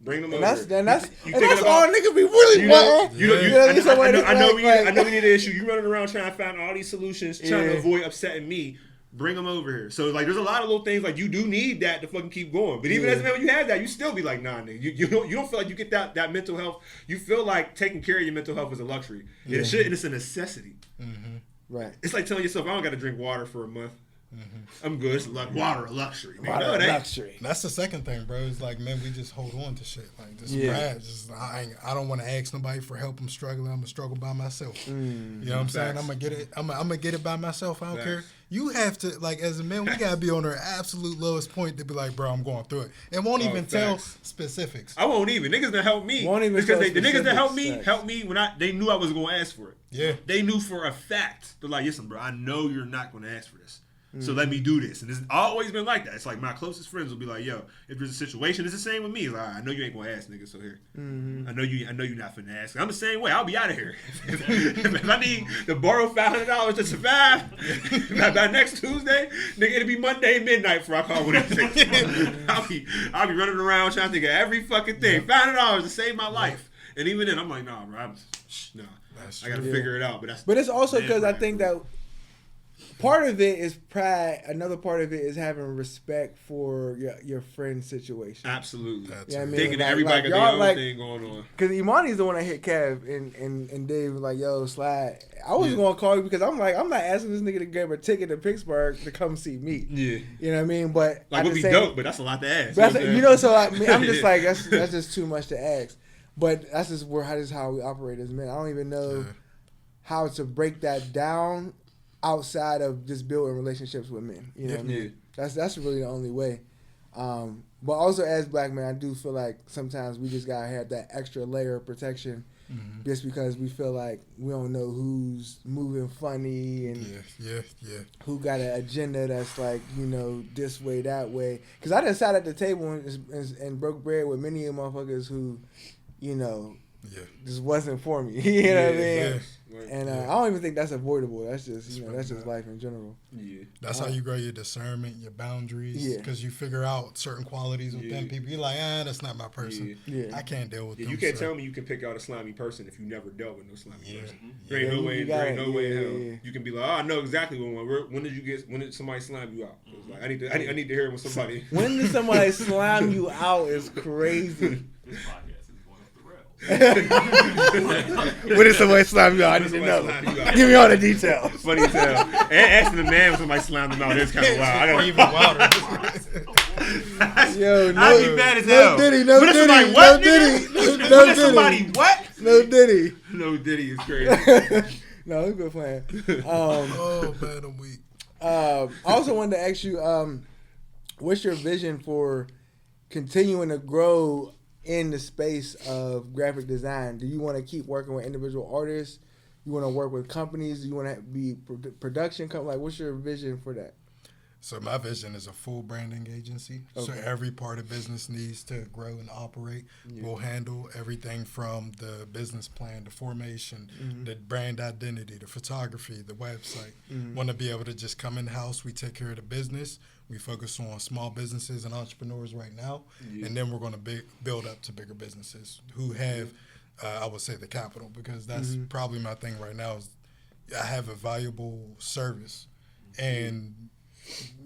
Bring them And over. that's You and thinking that's about- all niggas be really You know, wanting. you know, You know, I know we like- need an issue. You running around trying to find all these solutions, trying to Yeah. avoid upsetting me. Bring them over here. So like, there's a lot of little things like you do need that to fucking keep going. But even Yeah. as a man, when you have that, you still be like, nah, nigga. You don't feel like you get that mental health. You feel like taking care of your mental health is a luxury. Yeah. And it's a necessity. Right. It's like telling yourself, I don't got to drink water for a month. I'm good. It's like water, a luxury. Man, Water no, it ain't. luxury. That's the second thing, bro. It's like, man, we just hold on to shit. Like, just Yeah. ride. Just, I don't want to ask nobody for help. I'm struggling. I'm gonna struggle by myself. You know what I'm saying? Facts. I'm gonna get it. I'm gonna get it by myself. I don't Facts. care. You have to, like, as a man, we gotta be on our absolute lowest point to be like, bro, I'm going through it, and won't even tell facts. specifics. I won't even. Niggas that help me. Won't even because tell the niggas that specifics. help me when they knew I was going to ask for it. Yeah. They knew for a fact. They're like, listen, bro, I know you're not going to ask for this. So let me do this. And it's always been like that. It's like my closest friends will be like, yo, if there's a situation, it's the same with me. It's like, I know you ain't going to ask, nigga, so here. I know you're not finna ask. I'm the same way. I'll be out of here. if I need to borrow $500 to survive by next Tuesday, nigga, it'll be Monday midnight before I call whatever. I'll be running around trying to think of every fucking thing. $500 to save my life. And even then, I'm like, nah, bro, I got to figure it out. But But it's also Man, because I right. think that part of it is pride. Another part of it is having respect for your friend's situation. Absolutely. That's Yeah, I it. mean, Thinking that like- everybody like, got y'all, their own like- thing going on. Because Imani's the one that hit Kev and Dave was like, yo, Slide. I was Yeah. going to call you because I'm like, I'm not asking this nigga to give a ticket to Pittsburgh to come see me. Yeah. You know what I mean? But Like, at would the be same- dope, but that's a lot to ask. But You that's, know what so I'm saying? I'm just like, that's just too much to ask. But that's just how we operate as men. I don't even know how to break that down outside of just building relationships with men. You know what I mean? That's really the only way. But also as black men, I do feel like sometimes we just gotta have that extra layer of protection, just because we feel like we don't know who's moving funny and Yeah. who got an agenda that's like, this way, that way. Because I just sat at the table and broke bread with many of motherfuckers who, just wasn't for me. You know what I mean? Yeah. And I don't even think that's avoidable. That's just, that's just life in general. Yeah. That's how you grow your discernment, your boundaries. Yeah. Because you figure out certain qualities within people. You're like, that's not my person. Yeah. I can't deal with Yeah, them. you can't so- tell me you can pick out a slimy person if you never dealt with no slimy person. Yeah. There ain't no way. There ain't no way in hell yeah. you can be like, oh, I know exactly when did somebody slime you out? 'Cause, like, I need to hear it when somebody. When did somebody slime you out is crazy. This podcast is going off the rails. When did somebody slime you out? I need to Somebody know. slime you out. Give me all the details. Funny as hell. And asking the man when somebody slammed him out is kind of wild. I don't Even wilder. Yo, I'd be mad as no hell. Diddy, no When did Diddy, somebody no what, Diddy, nigga? no When did somebody Diddy, what? no Diddy. No Diddy is crazy. No, we've been playing. Oh, man, I'm weak. I also wanted to ask you, what's your vision for continuing to grow in the space of graphic design? Do you want to keep working with individual artists? You want to work with companies? Do you want to be production company? Like, what's your vision for that? So my vision is a full branding agency. So Okay. every part of business needs to grow and operate. We'll handle everything from the business plan, the formation, the brand identity, the photography, the website. Want to be able to just come in-house. We take care of the business. We focus on small businesses and entrepreneurs right now. And then we're going to build up to bigger businesses who have, I would say, the capital, because that's probably my thing right now is I have a valuable service. And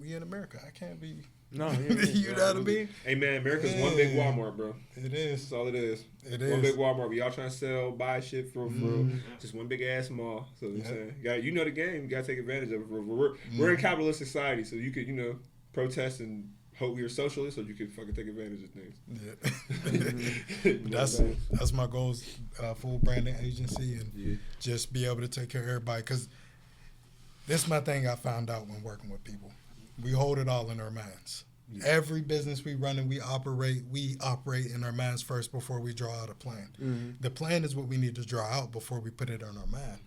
we in America. I can't be. No, You know what I mean? Hey man, America's one big Walmart, bro. It is. That's all it is. It One is. big Walmart. We all trying to sell, buy shit for just one big ass mall. So you know what I'm saying, you know the game. You gotta take advantage of it. We're in capitalist society, so you could protest and hope you're socialist, so you can fucking take advantage of things. Yeah. That's my goals. Full branding agency and just be able to take care of everybody. Because this is my thing I found out when working with people. We hold it all in our minds. Every business we run and we operate in our minds first before we draw out a plan. The plan is what we need to draw out before we put it on our mind.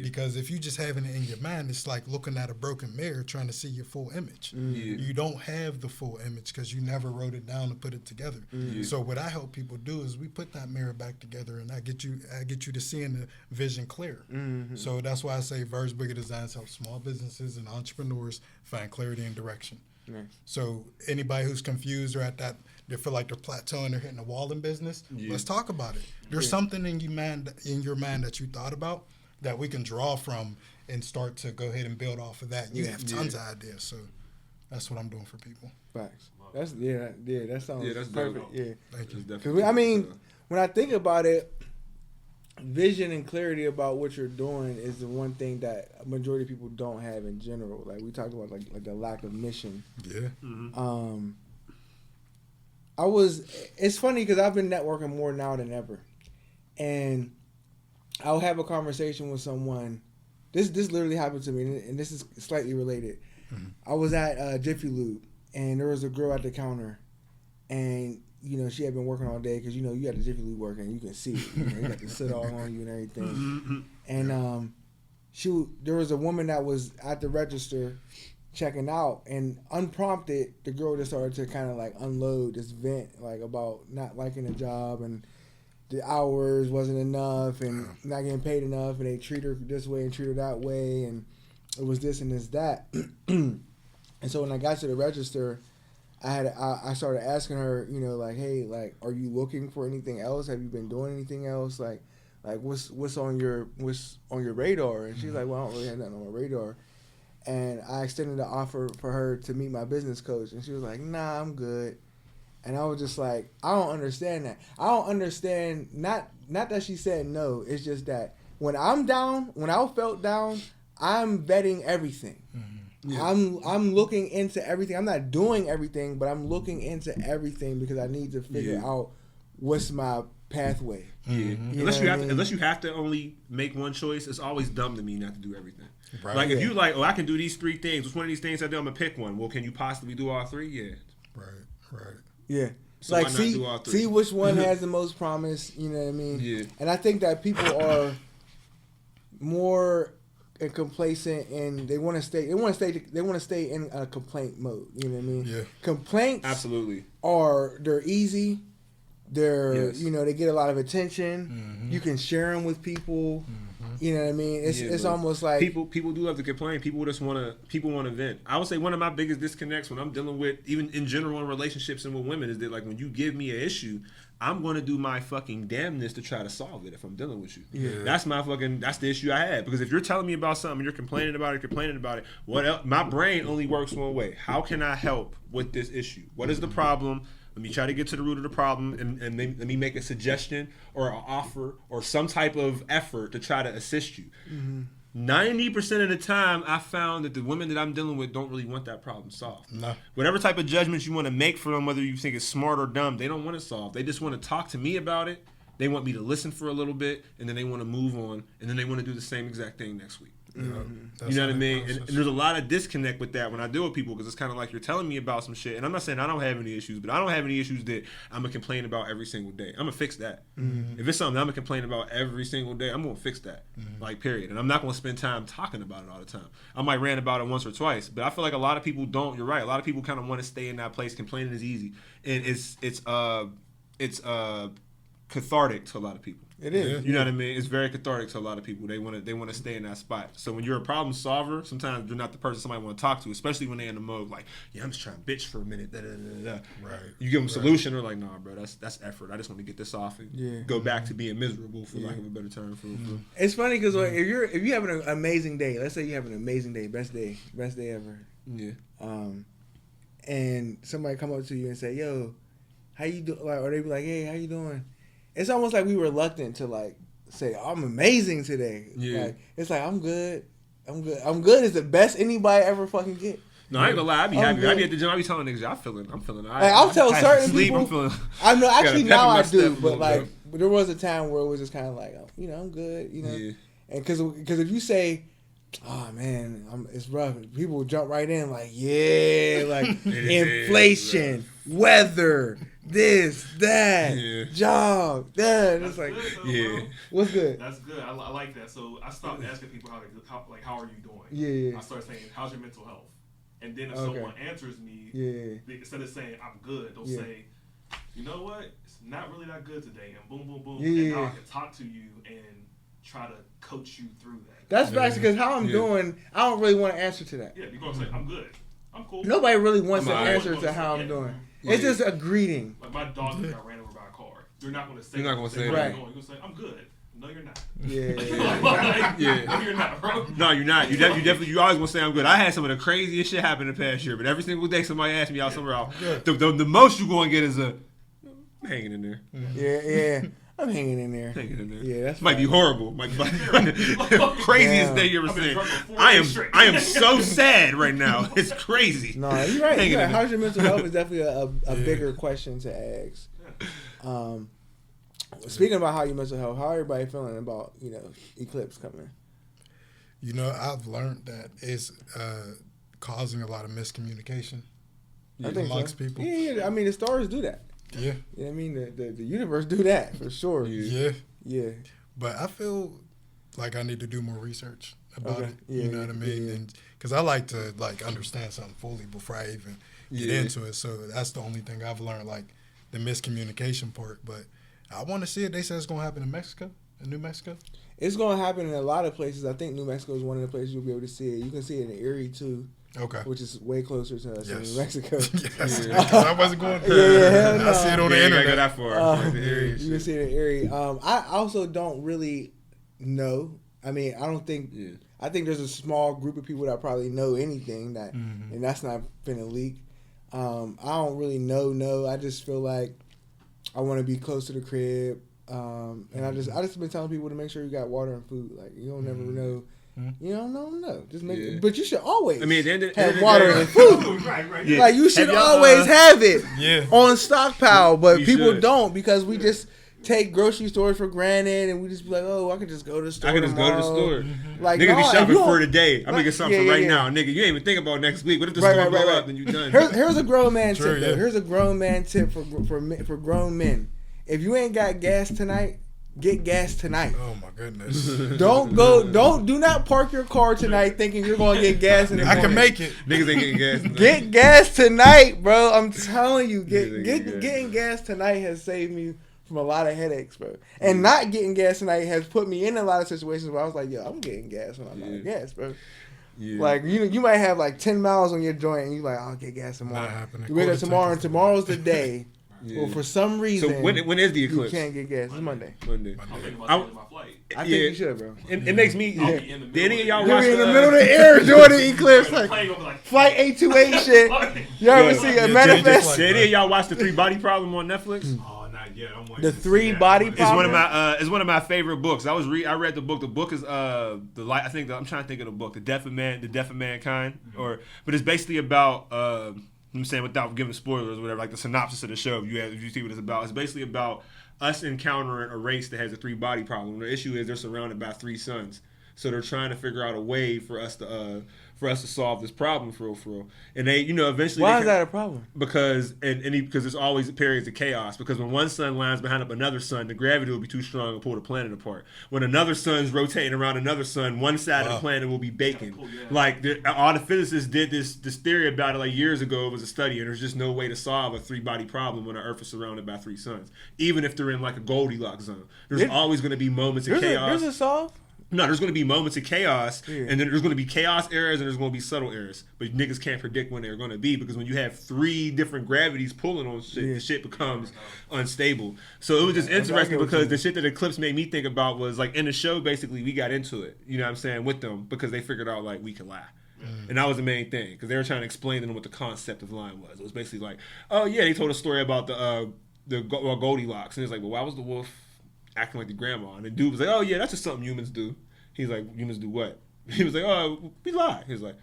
Because if you just having it in your mind, it's like looking at a broken mirror trying to see your full image. You don't have the full image because you never wrote it down and put it together. So what I help people do is we put that mirror back together and I get you to seeing the vision clear. So that's why I say Virgil Bigger Designs help small businesses and entrepreneurs find clarity and direction. Nice. So anybody who's confused or at that, they feel like they're plateauing, they're hitting a wall in business, let's talk about it. There's something in your mind that you thought about that we can draw from and start to go ahead and build off of that. You have tons of ideas, so that's what I'm doing for people. Facts. That sounds that's perfect. dope. Yeah. Thank you. Because when I think about it, vision and clarity about what you're doing is the one thing that a majority of people don't have in general. Like we talked about, like the lack of mission. Yeah. It's funny because I've been networking more now than ever, and I'll have a conversation with someone. This literally happened to me, and this is slightly related. I was at Jiffy Lube, and there was a girl at the counter, and she had been working all day because you got the Jiffy Lube working, you can see it. You got the sit all on you and everything. And there was a woman that was at the register checking out, and unprompted, the girl just started to kind of like unload this vent, like about not liking the job and the hours wasn't enough and not getting paid enough, and they treat her this way and treat her that way, and it was this and this that. And so when I got to the register, I started asking her, like, hey, like, are you looking for anything else? Have you been doing anything else? Like what's on your radar? And she's like, well, I don't really have nothing on my radar. and I extended the offer for her to meet my business coach, and she was like, "Nah, I'm good." And I was just like, I don't understand that. I don't understand, not that she said no. It's just that when I'm down, when I felt down, I'm vetting everything. Yeah. I'm looking into everything. I'm not doing everything, but I'm looking into everything because I need to figure out what's my pathway. Yeah. Unless you have to only make one choice, it's always dumb to me not to do everything. Right. Like if you like, I can do these 3 things. Which one of these things I do? I'm gonna pick one. Well, can you possibly do all 3? Yeah. Right. Yeah. So like why not do all 3? see which one has the most promise. You know what I mean? Yeah. And I think that people are more complacent and they want to stay in a complaint mode. You know what I mean? Yeah. Complaints Absolutely. they're easy. They're Yes. they get a lot of attention. Mm-hmm. You can share them with people. You know what I mean? It's but almost like people do love to complain. People want to vent. I would say one of my biggest disconnects when I'm dealing with, even in general in relationships and with women, is that like when you give me an issue, I'm going to do my fucking damnness to try to solve it if I'm dealing with you. Yeah. That's the issue I had. Because if you're telling me about something, you're complaining about it, what else? My brain only works one way. How can I help with this issue? What is the problem? Let me try to get to the root of the problem and then let me make a suggestion or an offer or some type of effort to try to assist you. 90% of the time, I found that the women that I'm dealing with don't really want that problem solved. No. Whatever type of judgments you want to make for them, whether you think it's smart or dumb, they don't want it solved. They just want to talk to me about it. They want me to listen for a little bit, and then they want to move on, and then they want to do the same exact thing next week. You know what I mean? And there's a lot of disconnect with that when I deal with people because it's kind of like you're telling me about some shit. And I'm not saying I don't have any issues, but I don't have any issues that I'm going to complain about every single day. I'm going to fix that. If it's something I'm going to complain about every single day, I'm going to fix that. Like, period. And I'm not going to spend time talking about it all the time. I might rant about it once or twice, but I feel like a lot of people don't. You're right. A lot of people kind of want to stay in that place. Complaining is easy. And it's cathartic to a lot of people. it is. You know what I mean? It's very cathartic to a lot of people. They want to stay in that spot. So when you're a problem solver, sometimes you're not the person somebody want to talk to, especially when they're in the mode like, yeah, I'm just trying to bitch for a minute. Da, da, da, da. Right. You give them a solution, they're like, nah, bro, that's effort. I just want to get this off and go back to being miserable, for lack of a better term. It's funny because if you have an amazing day, let's say you have an amazing day, best day ever. Yeah. And somebody come up to you and say, "Yo, how you do?" Like, or they be like, "Hey, how you doing?" It's almost like we reluctant to like say, "I'm amazing today." Yeah. Like, it's like I'm good. I'm good is the best anybody ever fucking get. No, I ain't gonna lie. I be I'm happy. good. I be at the gym. I be telling niggas, I'm feeling. All right. Like, I'll tell I had certain some sleep, people. I'm feeling. I know. Actually, gotta now pep I my step do, a but little like, bit. but there was a time where it was just kind of like, I'm good. Yeah. And because if you say, "Oh man, it's rough," people will jump right in like, "Yeah, like inflation, weather, this, that, job, that." It's like, Good, though, yeah. bro. what's good? That's good. I like that. So I stopped asking people how are you doing? Yeah. I started saying, how's your mental health? And then if Okay. someone answers me, instead of saying I'm good, they'll say, you know what? It's not really that good today. And boom, boom, boom. And now I can talk to you and try to coach you through that. That's basically because how I'm doing. I don't really want to answer to that. Yeah, you're gonna say I'm good. I'm cool. Nobody really wants I'm to alright. answer to how I'm Yeah. doing. Yeah. It's just a greeting. Like my dog just got ran over by a car. You're not gonna say. You're not gonna say how that. you doing. You're gonna say I'm good. No, you're not. Yeah. Like, Yeah. No, you're not, bro. No, you're not. You definitely. You always gonna say I'm good. I had some of the craziest shit happen the past year, but every single day somebody asked me out somewhere else. The most you gonna get is I'm hanging in there. Yeah. I'm hanging in there. Hanging in there. Yeah, that's might be fine. horrible. Might be the craziest Damn. day you ever I've been seen. drunk for 4 I days straight. am so sad right now. It's crazy. No, you're right. Hanging You're right. in there. How's your mental health is definitely a bigger question to ask. Speaking about how your mental health, how everybody feeling about Eclipse coming? I've learned that it's causing a lot of miscommunication I think amongst so. people. Yeah. I mean, the stars do that. Yeah. You know what I mean? The universe do that for sure. Yeah. Yeah. But I feel like I need to do more research about Okay. it. Yeah, You know what I mean? yeah. And because I like to understand something fully before I even get into it. So that's the only thing I've learned, like the miscommunication part. But I want to see it. They said it's gonna happen in Mexico, in New Mexico. It's going to happen in a lot of places. I think New Mexico is one of the places you'll be able to see it. You can see it in Erie too, Okay. which is way closer to us than Yes. New Mexico. Yes. Because I wasn't going. Yeah, hell no. I see it on the Yeah, you gotta internet. go that far. Like the area You can shit. see it in Erie. I also don't really know. I mean, I don't think. Yeah. I think there's a small group of people that probably know anything that, and that's not finna leak. I don't really know. No, I just feel like I want to be close to the crib, and I just been telling people to make sure you got water and food. Like you don't never know. You don't know. Just make but you should always I mean, at the end of have the water day- and food. right. Yeah. Like you should Have y'all, always have it Yeah. on stockpile, but You people should. don't because we just take grocery stores for granted and we just be like, oh, I could just go to the store. I can just go to the tomorrow. store. Like, Nigga no, be if shopping you don't- for today. I'm gonna like, get something yeah, for right yeah. now, nigga. You ain't even think about next week. What if the Right, store right, blow right, up and you done? Here's a grown man True, tip. Though. yeah. Here's a grown man tip for grown men. If you ain't got gas tonight, get gas tonight. Oh my goodness. Do not park your car tonight thinking you're gonna get gas in the I morning. can make it. Niggas ain't getting gas. tonight. Get gas tonight, bro. I'm telling you, Niggas ain't getting getting gas tonight has saved me from a lot of headaches, bro. And not getting gas tonight has put me in a lot of situations where I was like, yo, I'm getting gas when I'm out of gas, bro. Yeah. Like you might have like 10 miles on your joint and you like, I'll get gas tomorrow. Not happening. You wake up Quarter tomorrow and tank. tomorrow's the day. Yeah. Well, for some So reason, when is the you eclipse? can't get gas. It's Monday. Monday. I'm thinking about I- changing my flight. I Yeah. think you should, bro. It makes me. I'll be in the Did middle any of y'all of You'll watch be in the the middle of the air during the eclipse. The Like plane gonna be like, Flight 828 shit. You ever Yeah. see a Yeah, manifest? just Did any of y'all watch the 3 Body Problem on Netflix? oh, not yet. I'm waiting The to see 3 that. Body It's It's one of Problem? my my favorite books. I read the book. The book is the light. I think I'm trying to think of the book, The Death of Mankind, but it's basically about I'm saying without giving spoilers or whatever, like the synopsis of the show. If you see what it's about, it's basically about us encountering a race that has a 3 body problem. The issue is they're surrounded by 3 suns, so they're trying to figure out a way for us to solve this problem for real. And they, eventually. Why is that a problem? Because because there's always periods of chaos. Because when one sun lines behind up another sun, the gravity will be too strong to pull the planet apart. When another sun's rotating around another sun, one side of the planet will be baking. Cool, yeah. Like all the physicists did this theory about it like years ago. It was a study, and there's just no way to solve a 3 body problem when the Earth is surrounded by 3 suns. Even if they're in like a Goldilocks zone, there's always going to be moments of chaos. There's a solve. No, there's going to be moments of chaos, and then there's going to be chaos errors, and there's going to be subtle errors. But niggas can't predict when they're going to be, because when you have 3 different gravities pulling on shit, the shit becomes unstable. So it was just interesting because the shit that Eclipse made me think about was like in the show, basically, we got into it, you know what I'm saying, with them, because they figured out like we can lie. And that was the main thing, because they were trying to explain to them what the concept of lying was. It was basically like, oh yeah, they told a story about the Goldilocks, and it's like, well, why was the wolf acting like the grandma? And the dude was like, oh yeah, that's just something humans do. He's like, humans do what? He was like, oh, we lie. He's like,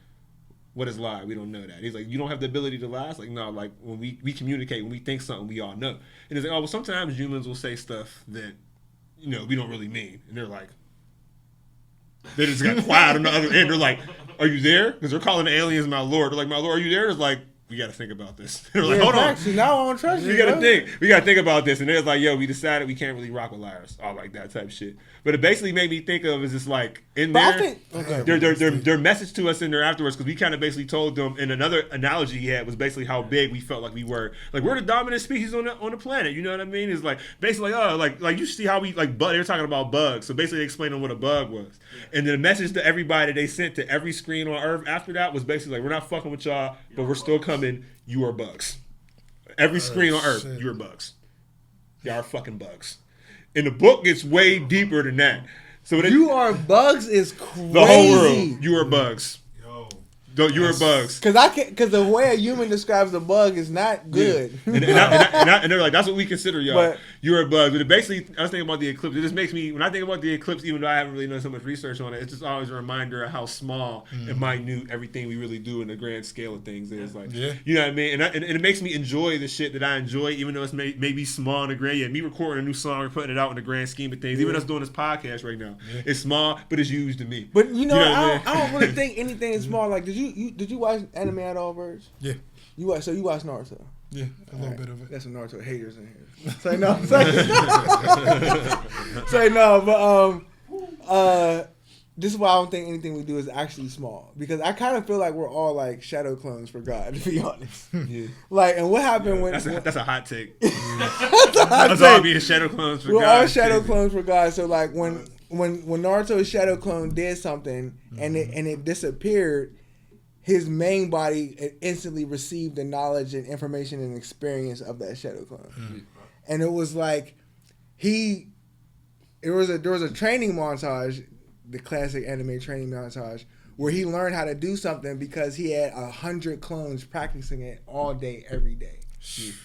what is lie? We don't know that. He's like, you don't have the ability to lie? It's like, no, like when we communicate, when we think something, we all know. And he's like, oh, well, sometimes humans will say stuff that, we don't really mean. And they're like, they just got quiet on the other end. They're like, are you there? Because they're calling the aliens my lord. They're like, my lord, are you there? It's like, we got to think about this. They're like, hold on. Actually, now I don't trust you. We gotta think. We gotta think about this. And they're like, yo, we decided we can't really rock with liars. All like that type of shit. But it basically made me think of is just like in But I there, think- their message to us in there afterwards, because we kind of basically told them. And another analogy he had was basically how big we felt like we were. Like we're the dominant species on the planet. You know what I mean? It's like basically like you see how we like. They were talking about bugs. So basically explaining what a bug was. And then the message to everybody they sent to every screen on Earth after that was basically like, we're not fucking with y'all, but we're still coming. You are bugs. Every screen on Earth, you're bugs. Y'all are fucking bugs. And the book gets way deeper than that. So You are bugs is crazy. the whole world. You are bugs. You are bugs. Because the way a human describes a bug is not good. And they're like, that's what we consider y'all. But- You're a bug. But basically, I was thinking about the eclipse. It just makes me, when I think about the eclipse, even though I haven't really done so much research on it, it's just always a reminder of how small and minute everything we really do in the grand scale of things is. Like, you know what I mean? And it makes me enjoy the shit that I enjoy, even though it's maybe small in the grand. Yeah, me recording a new song and putting it out in the grand scheme of things. Even us doing this podcast right now, it's small, but it's huge to me. But what I mean? I don't really think anything is small. Like, did you watch anime at all, Virg? Yeah. You watch Naruto? Yeah, a little bit of it. There's some Naruto haters in here. Say no. Say no. But this is why I don't think anything we do is actually small, because I kind of feel like we're all like shadow clones for God, to be honest. Yeah. Like, and what happened when That's a hot take. that's a hot Us all take. being shadow clones for We're God. all shadow clones for God. So like when Naruto's shadow clone did something and it disappeared, his main body instantly received the knowledge and information and experience of that shadow clone. And it was like there was a training montage the classic anime training montage where he learned how to do something because he had 100 clones practicing it all day, every day.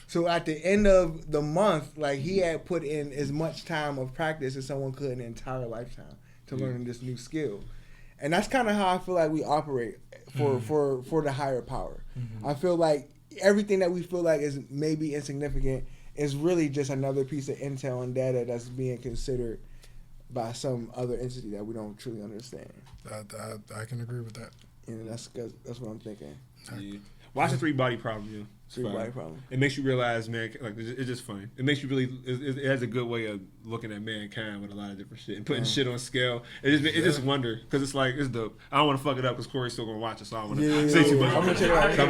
So at the end of the month, like he had put in as much time of practice as someone could in an entire lifetime to learn this new skill. And that's kind of how I feel like we operate for the higher power. I feel like everything that we feel like is maybe insignificant is really just another piece of intel and data that's being considered by some other entity that we don't truly understand. I can agree with that. You know, that's what I'm thinking. Yeah. Watch the 3-body problem, yo. Three-body problem. It makes you realize, man, like it's just funny. It makes you really. It has a good way of looking at mankind with a lot of different shit and putting shit on scale. It just wonder because it's like it's dope. I don't want to fuck it up because Corey's still gonna watch it, so I don't want to say too much. I'm gonna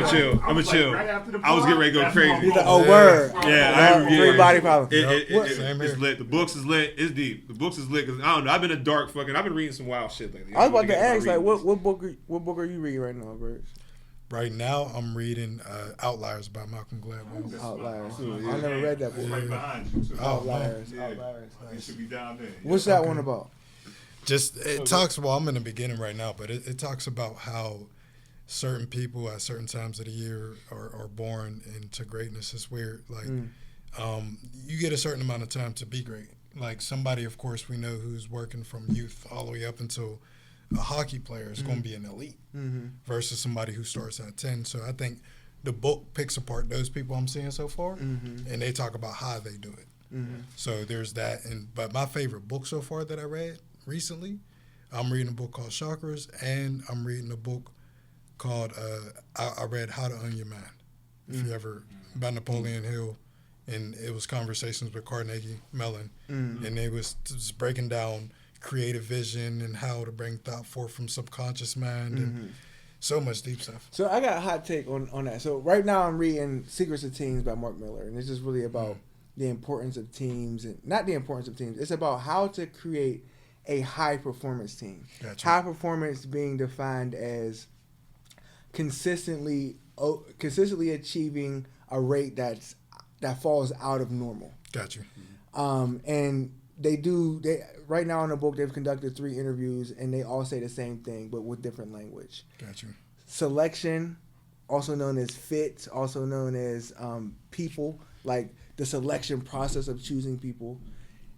chill. I'm gonna chill. Right after the I was getting ready to go crazy. He's like, oh, word. Yeah, Three-body problem. It's lit. The books is lit. It's deep. The books is lit because I don't know. I've been a dark fucking. I've been reading some wild shit lately. I was about to ask, like, what book are you reading right now, Birds? Right now, I'm reading Outliers by Malcolm Gladwell. Outliers. I never read that book. Right behind you, too. Outliers. Yeah. Outliers. You should be down there. What's that one about? Just it talks. Well, I'm in the beginning right now, but it talks about how certain people at certain times of the year are born into greatness. It's weird. Like you get a certain amount of time to be great. Like somebody, of course, we know who's working from youth all the way up until a hockey player is going to be an elite versus somebody who starts at 10. So I think the book picks apart those people I'm seeing so far, and they talk about how they do it. So there's that. But my favorite book so far that I read recently, I'm reading a book called Chakras, and I'm reading a book called I read How to Own Your Mind. If you ever by Napoleon Hill, and it was conversations with Carnegie Mellon, and it was just breaking down creative vision and how to bring thought forth from subconscious mind and so much deep stuff. So I got a hot take on that. So right now I'm reading Secrets of Teams by Mark Miller, and it's just really about the importance of teams, and not the importance of teams. It's about how to create a high performance team. Gotcha. High performance being defined as consistently achieving a rate that falls out of normal. Got you. And they right now in the book they've conducted 3 interviews and they all say the same thing but with different language. Got you. Selection, also known as fit, also known as people, like the selection process of choosing people.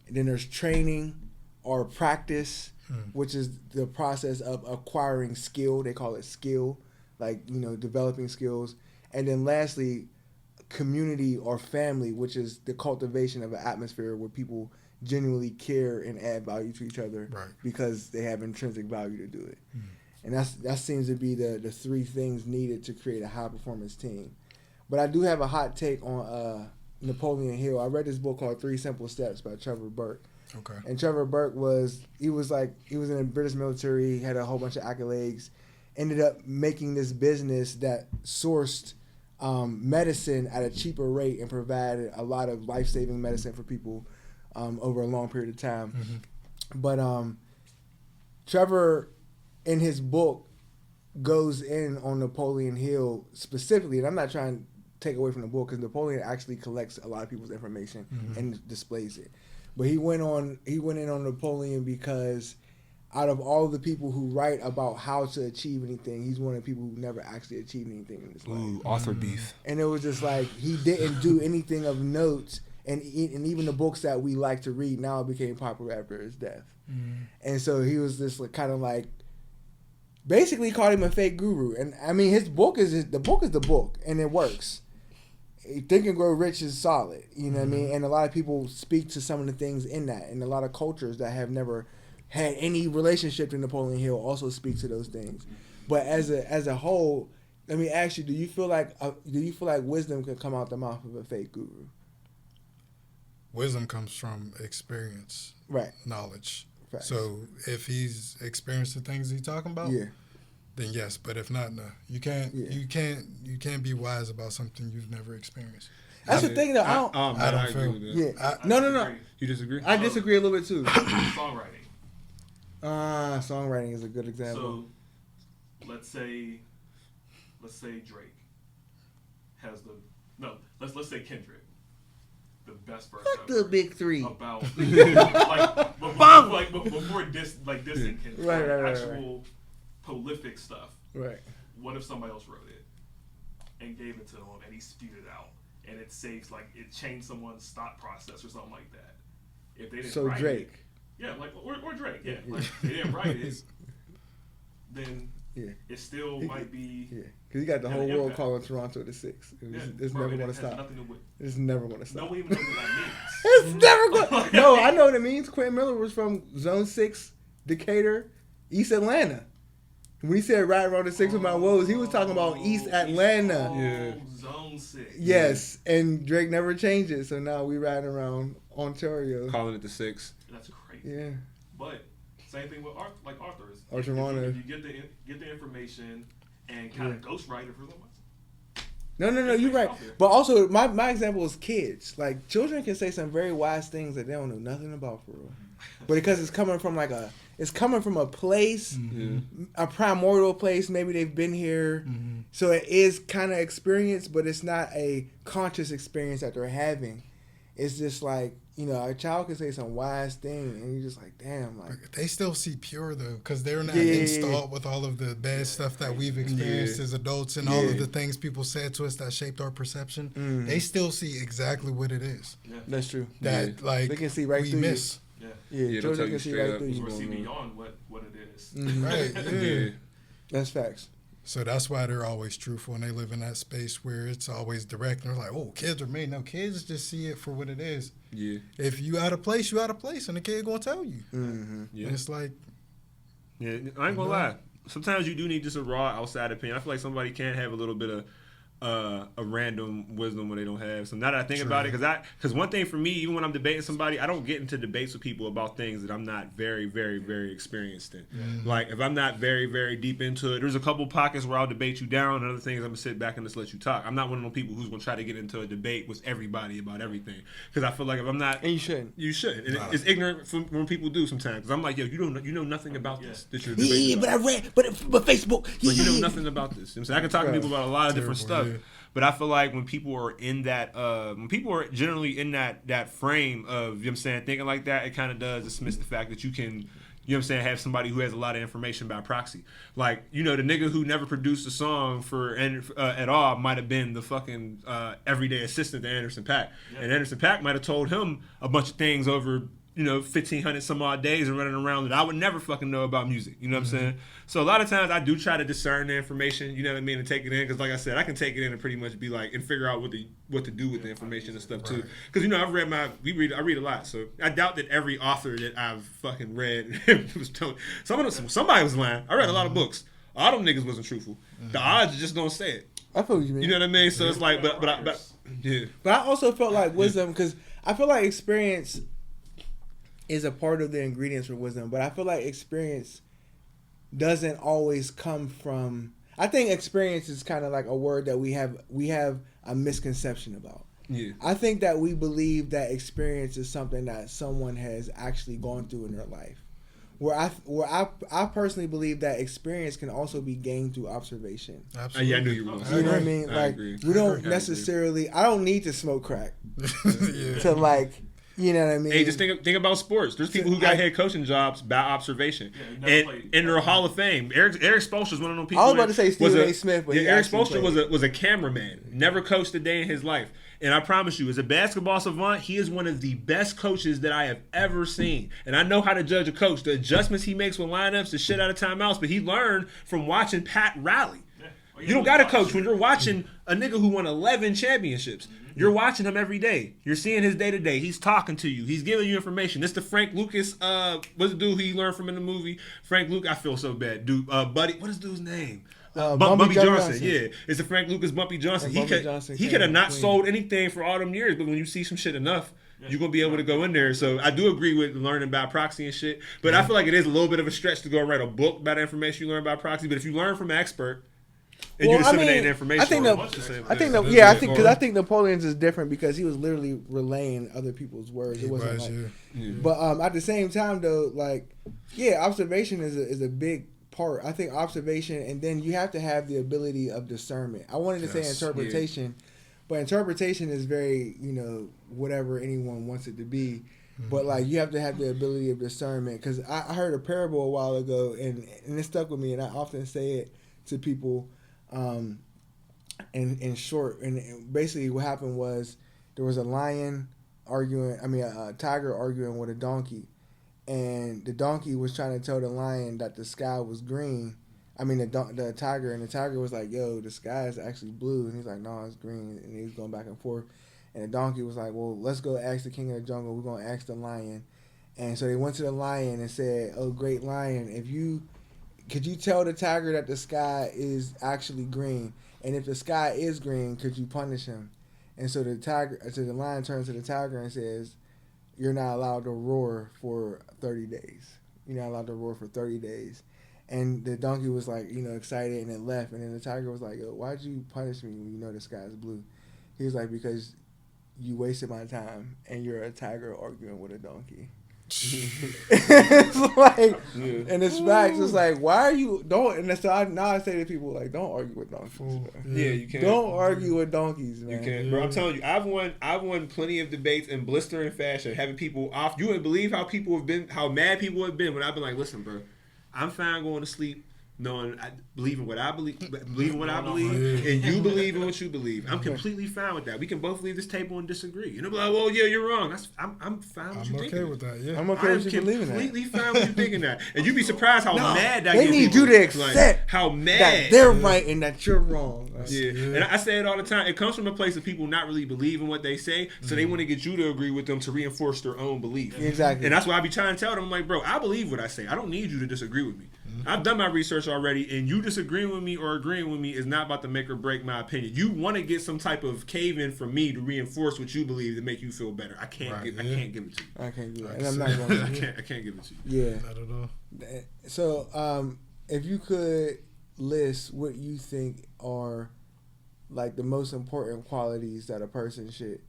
And then there's training or practice, which is the process of acquiring skill. They call it skill, like, you know, developing skills. And then lastly, community or family, which is the cultivation of an atmosphere where people genuinely care and add value to each other because they have intrinsic value to do it. And that seems to be the 3 things needed to create a high performance team. But I do have a hot take on Napoleon Hill. I read this book called 3 Simple Steps by Trevor Burke. Okay. And Trevor Burke was in the British military, had a whole bunch of accolades, ended up making this business that sourced medicine at a cheaper rate and provided a lot of life-saving medicine for people over a long period of time. But Trevor, in his book, goes in on Napoleon Hill specifically, and I'm not trying to take away from the book because Napoleon actually collects a lot of people's information and displays it. But he went in on Napoleon because out of all the people who write about how to achieve anything, he's one of the people who never actually achieved anything in his life. Ooh, author beef. And it was just like he didn't do anything of note. And even the books that we like to read now became popular after his death. And so he was just kind of like, basically called him a fake guru. And I mean, the book is the book, and it works. Think and Grow Rich is solid, you know what I mean? And a lot of people speak to some of the things in that, and a lot of cultures that have never had any relationship to Napoleon Hill also speak to those things. But as a whole, let me ask you: do you feel like wisdom can come out the mouth of a fake guru? Wisdom comes from experience, right? Knowledge. Right. So if he's experienced the things he's talking about, then yes. But if not, no. You can't be wise about something you've never experienced. That's the thing, though. I don't feel. No. You disagree? I disagree a little bit too. Songwriting. Songwriting is a good example. So, let's say Drake has let's say Kendrick the best verse Fuck ever the big three. about before dissing him, Right. actual prolific stuff. Right. What if somebody else wrote it and gave it to him and he spewed it out and it saves it changed someone's thought process or something like that? If they didn't write Drake. it, or Drake, like they didn't write it, then Yeah. it still might be. Yeah, because you got the have whole an world impact. calling Toronto the 6. It's bro, never it going to has stop. nothing to do- It's never going to No stop. one even knows what that means. It's never going. No, I know what it means. Quentin Miller was from Zone 6, Decatur, East Atlanta. When he said "right around the 6 of my woes," he was talking about East Atlanta. Yeah. Zone 6. Yes, and Drake never changed it, so now we riding around Ontario. Calling it the 6. That's crazy. Yeah. But same thing with Arthur's. Arthur Mono. If you get the information and kind of ghostwrite it for someone. No, you're right. But also, my example is kids. Like, children can say some very wise things that they don't know nothing about for real. But because it's coming from a place, a primordial place. Maybe they've been here, so it is kind of experience, but it's not a conscious experience that they're having. It's just like, a child can say some wise thing, and you're just like, damn, like. But they still see pure though, because they're not Yeah. installed with all of the bad stuff that we've experienced as adults and all of the things people said to us that shaped our perception. They still see exactly what it is. Yeah. That's true. That They can see right we through miss. Yeah. you. Yeah, they'll tell children you can see straight right up through what's you. Or see going on. beyond what it is. Right. Yeah. Yeah. That's facts. So that's why they're always truthful and they live in that space where it's always direct. And they're like, oh, kids are mean. No, kids just see it for what it is. Yeah. If you out of place, you out of place, and the kid gonna tell you. Yeah. And it's like, Yeah, I ain't gonna lie. Sometimes you do need just a raw outside opinion. I feel like somebody can have a little bit of a random wisdom when they don't have. So now that I think about it, because one thing for me, even when I'm debating somebody, I don't get into debates with people about things that I'm not very, very, very experienced in. Like if I'm not very, very deep into it, there's a couple pockets where I'll debate you down, and other things I'm gonna sit back and just let you talk. I'm not one of those people who's gonna try to get into a debate with everybody about everything, because I feel like if I'm not, And you shouldn't. you shouldn't. And it's ignorant from when people do sometimes. Because I'm like, yo, you know nothing about this that you're debating. But I read, but Facebook. But you know nothing about this. You know what I'm saying? I can talk to people about a lot of different Terrible, stuff. yeah. But I feel like when people are in that, when people are generally in that frame of, you know what I'm saying, thinking like that, it kind of does dismiss the fact that you can, you know what I'm saying, have somebody who has a lot of information by proxy. Like, the nigga who never produced a song at all might have been the fucking everyday assistant to Anderson .Paak. Yeah. And Anderson .Paak might have told him a bunch of things over 1,500 some odd days and running around that I would never fucking know about music. You know what I'm saying? So a lot of times I do try to discern the information, you know what I mean, and take it in. Because like I said, I can take it in and pretty much be like, and figure out what to do with the information and stuff too. Because I read a lot. So I doubt that every author that I've fucking read was telling. Somebody was lying. I read a lot of books. All them niggas wasn't truthful. The odds are just gonna say it. I feel what you mean. You know what I mean? So it's like, but yeah. But I also felt like wisdom, because I feel like experience is a part of the ingredients for wisdom, but I feel like experience doesn't always come from. I think experience is kind of like a word that we have a misconception about. Yeah. I think that we believe that experience is something that someone has actually gone through in their life. Where I personally believe that experience can also be gained through observation. absolutely. Yeah, I knew you were going to say You know that. what I mean? I Like agree. we don't I necessarily. I don't need to smoke crack Yeah. to like. You know what I mean? Hey, just think about sports. There's people who got head coaching jobs by observation, and in their Hall of Fame. Eric Spoelstra is one of those people. I was about to say Stephen A. Smith, but Eric Spoelstra was a cameraman. Never coached a day in his life, and I promise you, as a basketball savant, he is one of the best coaches that I have ever seen. And I know how to judge a coach, the adjustments he makes with lineups, the shit out of timeouts. But he learned from watching Pat rally. You don't got to coach when you're watching a nigga who won 11 championships. You're watching him every day. You're seeing his day to day. He's talking to you. He's giving you information. This the Frank Lucas. What's the dude he learned from in the movie? Frank Lucas. I feel so bad, dude. Buddy, what is dude's name? Bumpy Johnson. Yeah, it's the Frank Lucas Bumpy Johnson. He could have not sold anything for all them years, but when you see some shit enough, you're gonna be able to go in there. So I do agree with learning by proxy and shit. But I feel like it is a little bit of a stretch to go write a book about the information you learn by proxy. But if you learn from an expert. And you disseminate the information. I think Napoleon's is different because he was literally relaying other people's words. It wasn't like, but at the same time though, like, observation is a big part. I think observation, and then you have to have the ability of discernment. I wanted to say interpretation, But interpretation is very, whatever anyone wants it to be. But like you have to have the ability of discernment. Because I heard a parable a while ago, and it stuck with me, and I often say it to people. In short, and basically what happened was there was a tiger arguing with a donkey, and the donkey was trying to tell the lion that the sky was green. The tiger, and the tiger was like, "Yo, the sky is actually blue," and he's like, "No, it's green," and he was going back and forth, and the donkey was like, "Well, let's go ask the king of the jungle. We're gonna ask the lion," and so they went to the lion and said, "Oh, great lion, could you tell the tiger that the sky is actually green? And if the sky is green, could you punish him?" And so the lion turns to the tiger and says, "You're not allowed to roar for 30 days. You're not allowed to roar for 30 days." And the donkey was like, excited, and it left. And then the tiger was like, "Yo, why'd you punish me when you know the sky is blue?" He was like, "Because you wasted my time, and you're a tiger arguing with a donkey." It's like, and it's facts. It's like, why are you And so now I say to people, like, don't argue with donkeys. Yeah, you can't. Don't argue with donkeys, man. You can't, bro. I'm telling you, I've won plenty of debates in blistering fashion, having people off. You wouldn't believe how mad people have been when I've been like, "Listen, bro, I'm fine going to sleep knowing I believe in what I believe, and you believe in what you believe. I'm completely fine with that. We can both leave this table and disagree. And they'll be like, well, yeah, you're wrong. I'm fine with you thinking. I'm okay with that, yeah. I'm okay with you believing that. I'm completely fine with you thinking that. And you'd be surprised how mad that they need you to accept how mad that they're right and that you're wrong. Yeah. And I say it all the time. It comes from a place of people not really believing what they say, so they want to get you to agree with them to reinforce their own belief. Exactly. And that's why I be trying to tell them, I'm like, bro, I believe what I say. I don't need you to disagree with me. I've done my research already, and you disagreeing with me or agreeing with me is not about to make or break my opinion. You want to get some type of cave-in from me to reinforce what you believe to make you feel better. I can't give it to you. I can't do that. And I'm not going to. I can't give it to you. Yeah. Not at all. So, if you could list what you think are like the most important qualities that a person should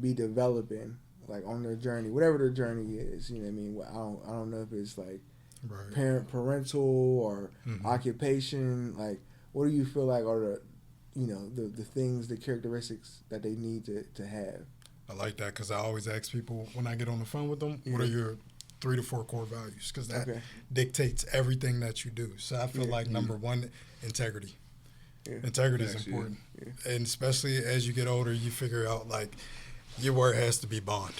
be developing, like on their journey, whatever their journey is, you know what I mean? I don't know if it's like parental or occupation. Like, what do you feel like are the things, the characteristics that they need to have? I like that because I always ask people when I get on the phone with them, what are your 3 to 4 core values? Because that dictates everything that you do. So I feel like number one, integrity. Yeah. Integrity is important. Yeah. And especially as you get older, you figure out like your word has to be bond.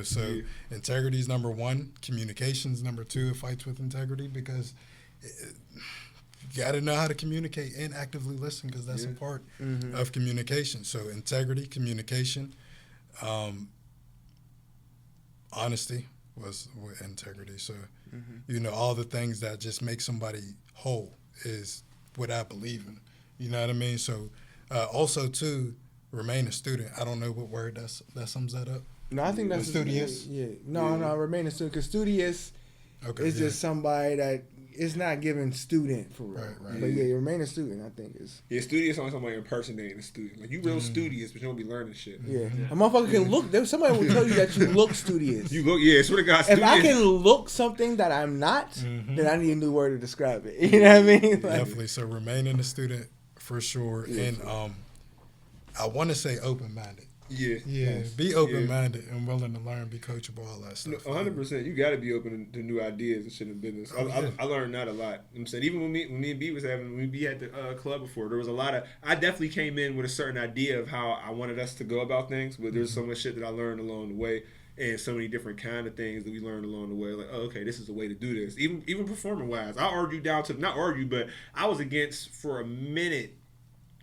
So integrity is number one. Communication is number two. It fights with integrity because you got to know how to communicate and actively listen because that's a part of communication. So integrity, communication, honesty was with integrity. So, all the things that just make somebody whole is what I believe in. You know what I mean? So also, too, remain a student. I don't know what word that sums that up. No, I think that's studious. No, remain a student because studious is just somebody that is not giving student for real. Right. But remain a student. I think is. Yeah, studious only somebody impersonating a student. Like you real studious, but you don't be learning shit. Yeah, a motherfucker can look. Somebody will tell you that you look studious. You look, swear to God. If I can look something that I'm not, then I need a new word to describe it. You know what I mean? Like, definitely. So remaining a student for sure, and I want to say open-minded. Yeah. Be open-minded and willing to learn, be coachable, all that stuff. 100%. You got to be open to new ideas and shit in business. I learned that a lot. I'm saying even when me and B was when we be at the club before, there was a lot of. I definitely came in with a certain idea of how I wanted us to go about things, but there's so much shit that I learned along the way. And so many different kind of things that we learned along the way. Like, oh, okay, this is the way to do this. Even performing-wise. I argued down to, not argue, but I was against, for a minute,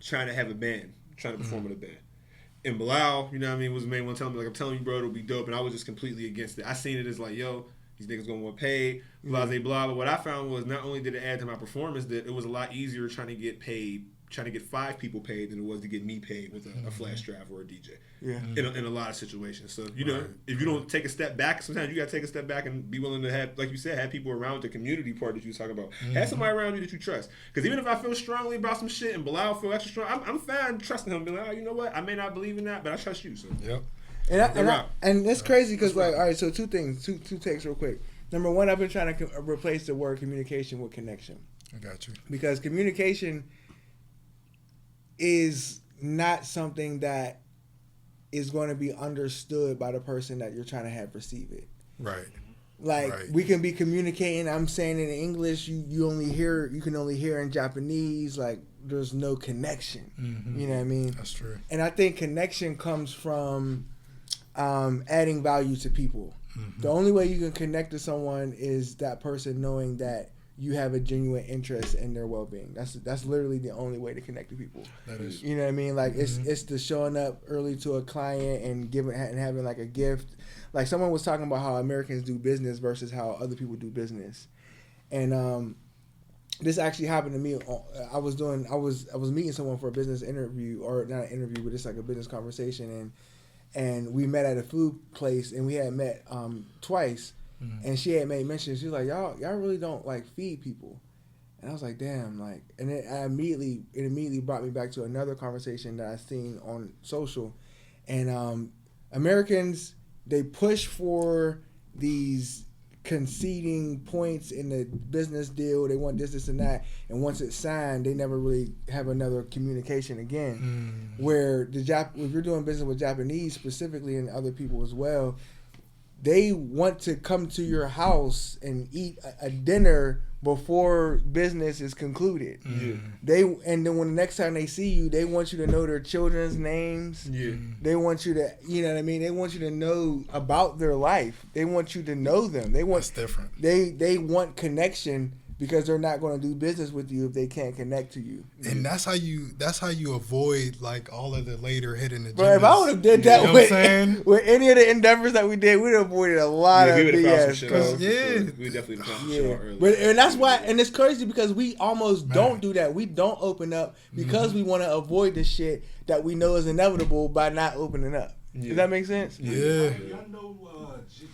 trying to have a band. Trying to perform with a band. And Bilal, you know what I mean, was the main one telling me, like, I'm telling you, bro, it'll be dope. And I was just completely against it. I seen it as like, yo, these niggas gonna want paid, blah, blah, blah. But what I found was not only did it add to my performance, that it was a lot easier trying to get 5 people paid than it was to get me paid with a flash drive or a DJ. Yeah. In a lot of situations. So, if you don't take a step back, sometimes you got to take a step back and be willing to have, like you said, have people around the community part that you was talking about. Have somebody around you that you trust. Because even if I feel strongly about some shit and Bilal feel extra strong, I'm fine trusting him. Be like, oh, you know what? I may not believe in that, but I trust you. So. Yep. And it's crazy because, like, all right, so two things, two takes real quick. Number one, I've been trying to replace the word communication with connection. I got you. Because communication is not something that is going to be understood by the person that you're trying to have receive it. Right. Like Right. we can be communicating. I'm saying it in English. You can only hear in Japanese. Like there's no connection. Mm-hmm. You know what I mean? That's true. And I think connection comes from adding value to people. Mm-hmm. The only way you can connect to someone is that person knowing that you have a genuine interest in their well-being. That's literally the only way to connect to people. That is. You know what I mean? Like it's the showing up early to a client and having like a gift. Like someone was talking about how Americans do business versus how other people do business, and this actually happened to me. I was meeting someone for a business interview, or not an interview, but it's like a business conversation, and we met at a food place, and we had met twice, and she had made mention. She was like, y'all really don't like feed people. And I was like, damn, like, and it immediately brought me back to another conversation that I seen on social, and Americans, they push for these conceding points in the business deal. They want this, and that, and once it's signed, they never really have another communication again. Where if you're doing business with Japanese specifically, and other people as well, they want to come to your house and eat a dinner before business is concluded. And then when the next time they see you, they want you to know their children's names. They want you to, you know what I mean? They want you to know about their life. They want you to know them. That's different. They want connection, because they're not going to do business with you if they can't connect to you. And that's how you avoid like all of the later hidden agendas. But if I would have did that You know what I'm saying? with any of the endeavors that we did, we'd have avoided a lot of we would have found some BS. shit 'cause- out. Yeah. We definitely found some shit out early. But and that's why, and it's crazy because we almost don't do that. We don't open up because we want to avoid the shit that we know is inevitable by not opening up. Does that make sense? Yeah. Y'all know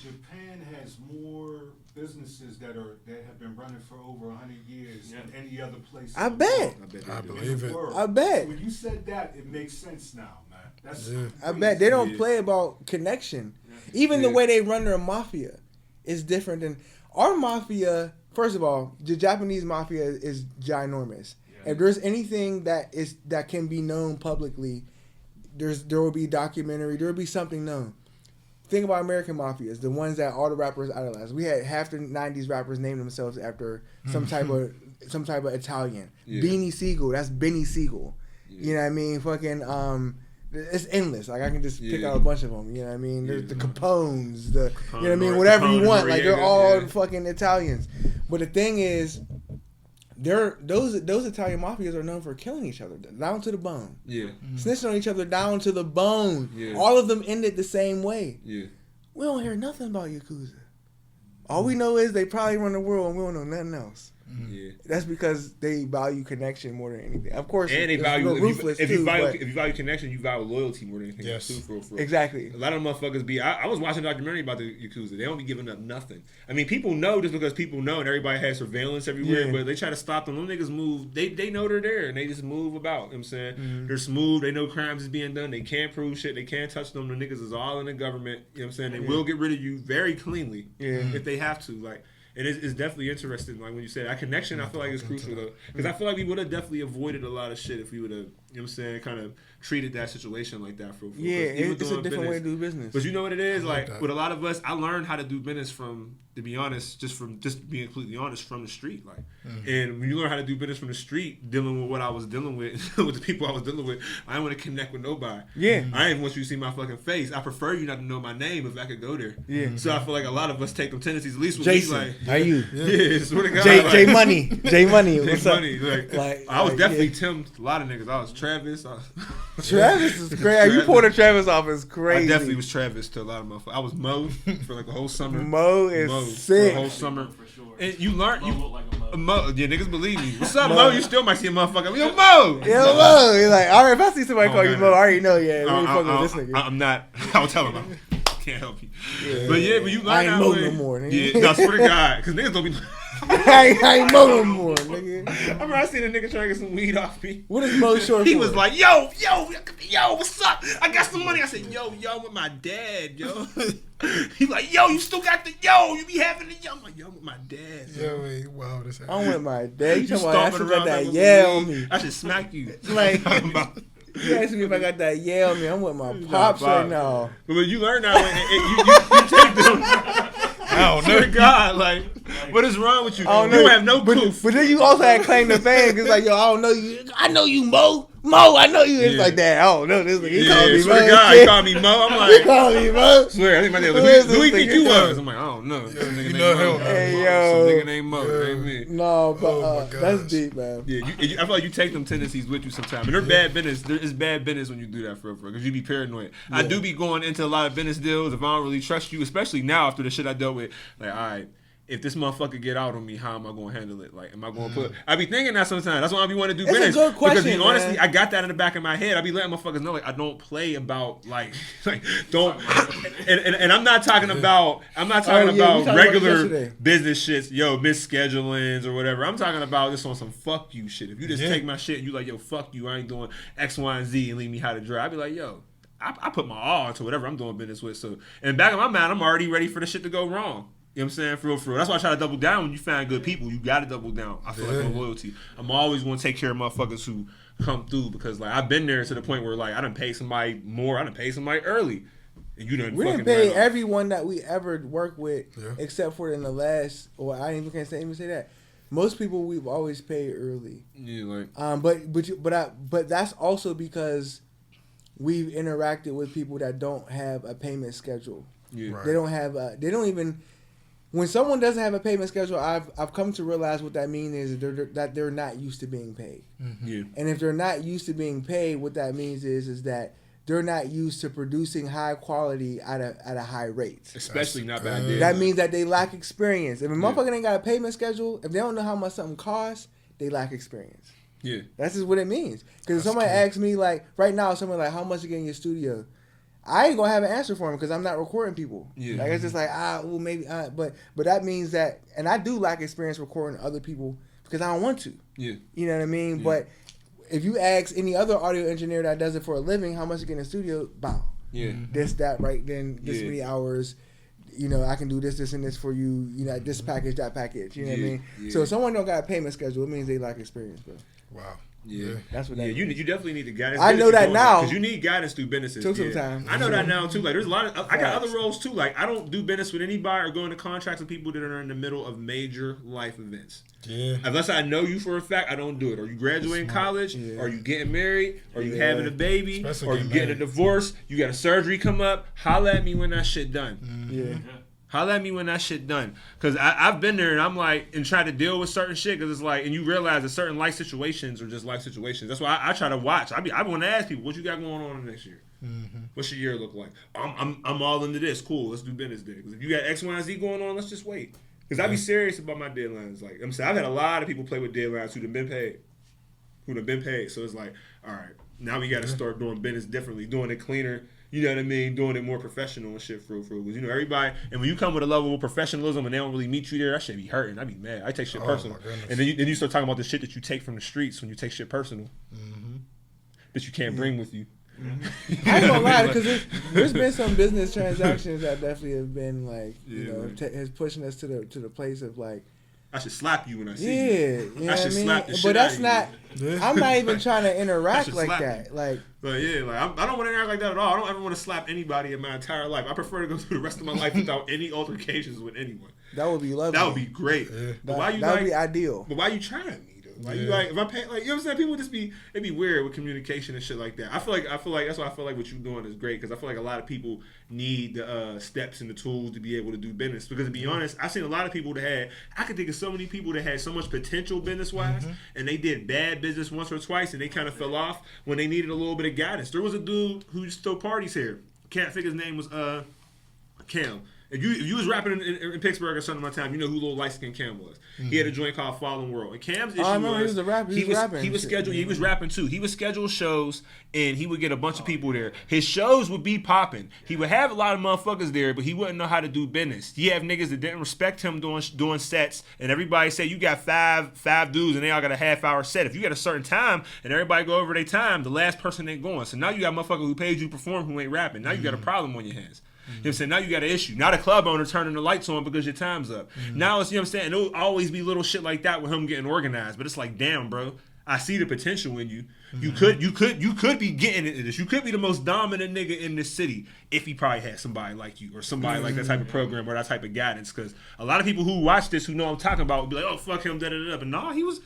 Japan has more businesses that have been running for over 100 years than any other place. I bet. I believe it. I bet. When you said that, it makes sense now, man. That's I bet they don't play about connection. Even the way they run their mafia is different than our mafia. First of all, the Japanese mafia is ginormous. If there's anything that can be known publicly, there will be documentary. There will be something known. Think about American mafias, the ones that all the rappers idolize. We had half the '90s rappers name themselves after some type of Italian. Beanie Siegel, that's Benny Siegel. You know what I mean? Fucking it's endless. Like I can just pick out a bunch of them. You know what I mean? There's the Capones, you know what I mean? Whatever you want. Like they're all fucking Italians. But the thing is, those Italian mafias are known for killing each other down to the bone. Snitching on each other down to the bone. All of them ended the same way. We don't hear nothing about Yakuza. All we know is they probably run the world and we don't know nothing else. That's because they value connection more than anything. Of course, and they value ruthless if you too, value connection, you value loyalty more than anything else too. For exactly. A lot of motherfuckers be. I was watching a documentary about the Yakuza. They don't be giving up nothing. I mean, people know just because people know, and everybody has surveillance everywhere. But they try to stop them. Them niggas move. They know they're there, and they just move about. You know what I'm saying? They're smooth. They know crimes is being done. They can't prove shit. They can't touch them. The niggas is all in the government. You know what I'm saying? They will get rid of you very cleanly if they have to. Like. And it's definitely interesting, like when you said that connection, I feel like it's crucial though, because I feel like we would have definitely avoided a lot of shit if we would have, you know what I'm saying, kind of treated that situation like that. It's a different way to do business. But you know what it is, like with a lot of us, I learned how to do business from, to be honest, just being completely honest, from the street, like. And when you learn how to do business from the street, dealing with what I was dealing with, with the people I was dealing with, I didn't want to connect with nobody. I didn't want you to see my fucking face. I prefer you not to know my name if I could go there. So I feel like a lot of us take them tendencies, at least with Jason, me, like. How you? Swear to God. J Money. J Money. What's up? Like, I was definitely Tim. A lot of niggas. I was Travis. Travis is crazy. You pulled a Travis off is crazy. I definitely was Travis to a lot of motherfuckers. I was Mo for like the whole summer. Mo is sick. For the whole summer. For sure. And you learn. Mo look like a Mo. Yeah, niggas believe me. What's up, Mo? You still might see a motherfucker. Yo, Mo. Yo, Mo. He's like, all right, if I see somebody call you Mo, I already know, we ain't fucking with this nigga. I'm not. I'll tell him. Can't help you. But you learn I ain't that Mo way. no more, nigga. Yeah, no, I swear to God. Because niggas don't be. I ain't Mo no more, nigga. I remember I seen a nigga trying to get some weed off me. What is Mo short for? He was like, yo, what's up? I got some money. I said, yo, with my dad, yo. He like, yo, you still got you be having the, I'm like, yo, with my dad. Yo, wait, wow, this I'm with my dad. You talking about I stomping should got around that like yeah on me. I should smack you. Like, You asked me if I got that Yale, man. I'm with my pops right now. But when you learn that, you take them. I don't know. God, like, what is wrong with you? I don't You know. have no proof. But then you also had claim to fame. It's like, yo, I don't know you. I know you, Mo. Mo, I know you. It's like that. I don't know. This he called me swear Mo. to God, he called me Mo. I'm like, He called me Mo. Swear, I think my name Who was is who he this think nigga? you was? I'm like, I don't know. You Nigga know named Mo. him. Hey, Some yo. nigga named Mo. Ain't me. No, but Oh, my that's gosh. deep, man. Yeah, I feel like you take them tendencies with you sometimes. And they're bad business. It's bad business when you do that for real, because you be paranoid. I do be going into a lot of business deals if I don't really trust you, especially now after the shit I dealt with. Like, all right, if this motherfucker get out on me, how am I going to handle it? Like, am I going to put... I be thinking that sometimes. That's why I be wanting to do It's a business. good question, because honestly, man. I got that in the back of my head. I be letting motherfuckers know, like, I don't play about, like don't... And I'm not talking about... I'm not talking we talked about about regular yesterday. business shits, misschedulings or whatever. I'm talking about this on some fuck you shit. If you just take my shit and you like, yo, fuck you, I ain't doing X, Y, and Z and leave me how to dry, I be like, yo, I put my all into whatever I'm doing business with. So in the back of my mind, I'm already ready for the shit to go wrong. You know what I'm saying? For real. That's why I try to double down when you find good people. You got to double down. I feel like my loyalty. I'm always going to take care of motherfuckers who come through, because like I've been there to the point where like I done pay somebody more. I done pay somebody early. And you done We fucking didn't pay ran off. everyone that we ever worked with, except for in the last. Or I even can't even say that. Most people we've always paid early. Yeah, like But that's also because we've interacted with people that don't have a payment schedule. yeah. Right. They don't have. They don't even. When someone doesn't have a payment schedule, I've come to realize what that means is that they're not used to being paid. Yeah. And if they're not used to being paid, what that means is that they're not used to producing high quality at a high rate. Especially not back then. That means that they lack experience. If a motherfucker ain't got a payment schedule, if they don't know how much something costs, they lack experience. Yeah. That's just what it means. Because if somebody asks me, like, right now, someone like, how much you get in your studio? I ain't gonna have an answer for him because I'm not recording people. Yeah. Like, it's just like, well, maybe, but that means that, and I do lack experience recording other people because I don't want to. Yeah. You know what I mean? Yeah. But if you ask any other audio engineer that does it for a living, how much you get in the studio? Bow. Yeah. This, that, right then, this Yeah. many hours. You know, I can do this, and this for you. You know, this package, that package. You know what I mean? Yeah. So if someone don't got a payment schedule, it means they lack experience, bro. Wow. Yeah. That's what that you means. definitely need the guidance. I know that now. because you need guidance through businesses. Took some time. I know that now too. Like there's a lot of I got Facts. other roles too. Like I don't do business with anybody or go into contracts with people that are in the middle of major life events. Yeah. Unless I know you for a fact, I don't do it. Are you graduating college? Yeah. Are you getting married? Are you Yeah. having a baby? Especially Or you getting getting a married. divorce? You got a surgery come up? Holla at me when that shit done. Yeah. Holla at me when that shit done. Because I've been there and I'm like, and try to deal with certain shit. Because it's like, and you realize that certain life situations are just life situations. That's why I try to watch. I want to ask people, what you got going on next year? What's your year look like? I'm all into this. Cool, let's do business day. Because if you got X, Y, and Z going on, let's just wait. Because I be serious about my deadlines. Like I'm saying, I've had a lot of people play with deadlines who have been paid. So it's like, all right, now we got to start doing business differently, doing it cleaner. You know what I mean? Doing it more professional and shit for because you know everybody. And when you come with a level of professionalism and they don't really meet you there, that shit be hurting. I be mad. I take shit personal. my goodness. And then you start talking about the shit that you take from the streets when you take shit personal that you can't bring with you. I ain't gonna lie, because there's been some business transactions that definitely have been like, you know, has pushing us to the place of like, I should slap you when I see yeah, you. you know I what I should mean? slap the shit But that's out not. of you. I'm not even trying to interact should like slap that. you. Like, But yeah, like I don't want to interact like that at all. I don't ever want to slap anybody in my entire life. I prefer to go through the rest of my life without any altercations with anyone. that would be lovely. That would be great. But why you that would like? be ideal. But why you trying me though? Why you like? If I pay, like you know what I'm saying? People just be it'd be weird with communication and shit like that. I feel like that's why I feel like what you're doing is great because I feel like a lot of people need the steps and the tools to be able to do business. Because to be honest, I've seen a lot of people that I could think of so many people that had so much potential business wise, and they did bad business once or twice, and they kind of fell off when they needed a little bit of guidance. There was a dude who used to throw parties here. Can't think his name was Cam. If you was rapping in Pittsburgh or something one time, you know who little light skinned Cam was. He had a joint called Fallen World. And Cam's issue he was a rapper. He was rapping. He was scheduled. He was rapping too. He would schedule shows and he would get a bunch of people there. His shows would be popping. He would have a lot of motherfuckers there, but he wouldn't know how to do business. He have niggas that didn't respect him doing sets, and everybody say you got five dudes and they all got a half-hour set. If you got a certain time and everybody go over their time, the last person ain't going. So now you got a motherfucker who paid you to perform who ain't rapping. Now you got a problem on your hands. You know what I'm saying? Now you got an issue. Now the club owner turning the lights on because your time's up. Now it's, you know what I'm saying? It'll always be little shit like that with him getting organized. But it's like, damn, bro. I see the potential in you. You could be getting into this. You could be the most dominant nigga in this city if he probably had somebody like you or somebody like that type of program or that type of guidance. Because a lot of people who watch this, who know I'm talking about, would be like, oh, fuck him, da-da-da. But no, he was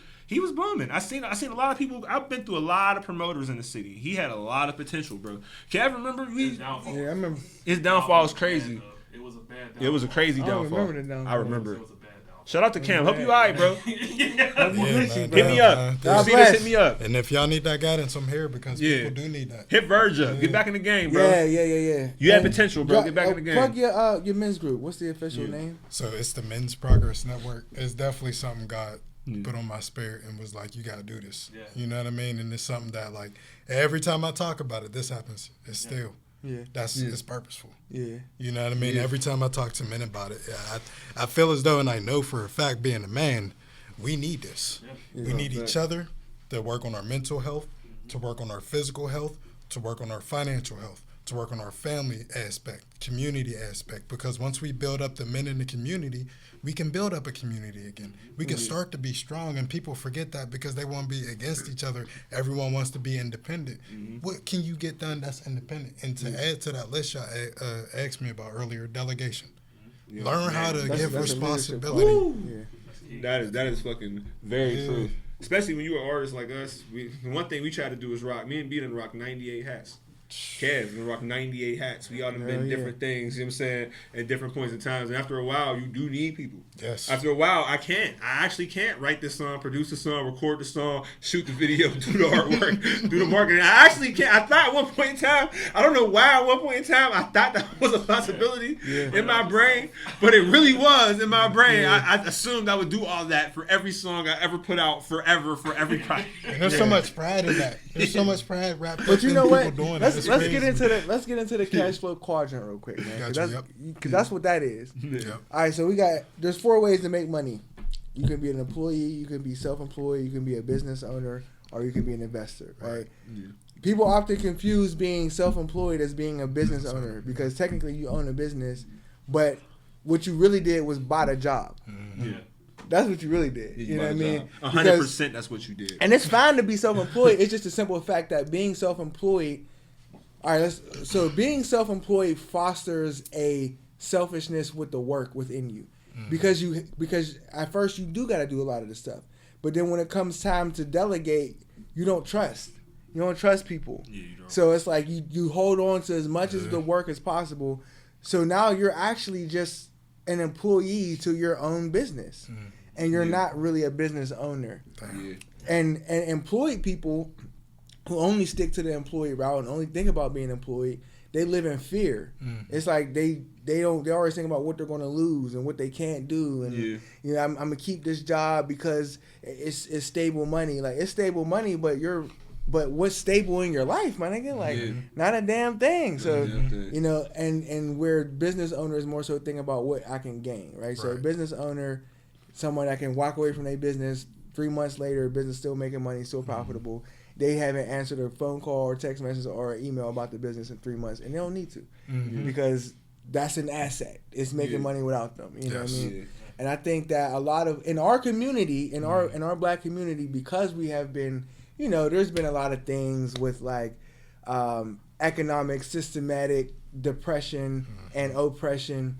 booming. I seen a lot of people. I've been through a lot of promoters in the city. He had a lot of potential, bro. Kev, remember? Yeah, I remember. His downfall was crazy. It was a bad downfall. It was a crazy I downfall. remember the downfall. I remember. It was a bad downfall. Shout out to Cam. Hope you alright, bro. Yeah, Hit me up. God You see bless. this? Hit me up. And if y'all need that guidance, I'm here because people do need that. Hit Virgil. Get back in the game, bro. Yeah. You have And potential, bro. Get back in the game. Plug your men's group. What's the official name? So it's the Men's Progress Network. It's definitely something God put on my spirit and was like, you got to do this. Yeah. You know what I mean? And it's something that, like, every time I talk about it, this happens. It's still. Yeah. It's purposeful. Yeah. You know what I mean? Every time I talk to men about it, I feel as though, and I know for a fact, being a man, we need this. Yeah. We need each other to work on our mental health, to work on our physical health, to work on our financial health, to work on our family aspect, community aspect. Because once we build up the men in the community, we can build up a community again. We can start to be strong, and people forget that because they want to be against each other. Everyone wants to be independent. What can you get done that's independent? And to add to that list y'all asked me about earlier, delegation. Learn how to give that's responsibility. Yeah. That is fucking very true. Especially when you're an artist like us. The one thing we try to do is rock. Me and B done rock 98 hats. Kev done rock 98 hats. We all done been different things, you know what I'm saying, at different points in times. And after a while, you do need people. Yes. After a while, I actually can't write this song, produce the song, record the song, shoot the video, do the artwork, do the marketing. I actually can't. I thought at one point in time, I don't know why at one point in time, I thought that was a possibility in my brain, but it really was in my brain. I assumed I would do all that for every song I ever put out forever for everybody. And there's so much pride in that. There's so much pride wrapped But up you in know people what? doing that. Let's get into the cash flow quadrant real quick, man. Gotcha, Because that's what that is. Yep. All right, so there's 4 ways to make money. You can be an employee, you can be self-employed, you can be a business owner, or you can be an investor, right? Yeah. People often confuse being self-employed as being a business owner because technically you own a business, but what you really did was buy the job. Yeah. That's what you really did. You know what I mean? 100% that's what you did. And it's fine to be self-employed. It's just a simple fact that being self-employed, so being self-employed fosters a selfishness with the work within you. Because at first you do got to do a lot of this stuff. But then when it comes time to delegate, you don't trust. You don't trust people. Yeah, you don't. So it's like you hold on to as much as the work as possible. So now you're actually just an employee to your own business. And you're not really a business owner. Yeah. And employed people who only stick to the employee route and only think about being employed, they live in fear. It's like they always think about what they're going to lose and what they can't do, and you know, I'm gonna keep this job because it's stable money. Like, it's stable money, but what's stable in your life, my nigga? Like, not a damn thing. So you know, and where business owners more so think about what I can gain, right? So a business owner, someone that can walk away from their business 3 months later, business still making money, still profitable. They haven't answered a phone call or text message or an email about the business in 3 months, and they don't need to because that's an asset. It's making money without them. You know what I mean? Yeah. And I think that a lot of in our community, in our black community, because we have been, you know, there's been a lot of things with like economic, systematic depression and oppression,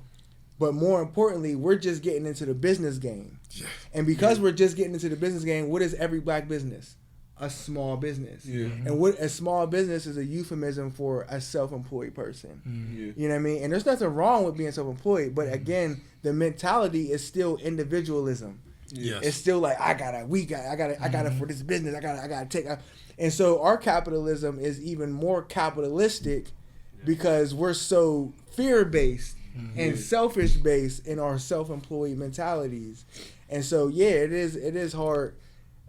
but more importantly, we're just getting into the business game. Yeah. And because we're just getting into the business game, what is every black business? A small business. Yeah. And what a small business is a euphemism for a self-employed person. You know what I mean? And there's nothing wrong with being self-employed, but again, the mentality is still individualism. Yes. It's still like, I gotta for this business, I gotta take. And so our capitalism is even more capitalistic because we're so fear-based and selfish-based in our self-employed mentalities. And so, yeah, it is hard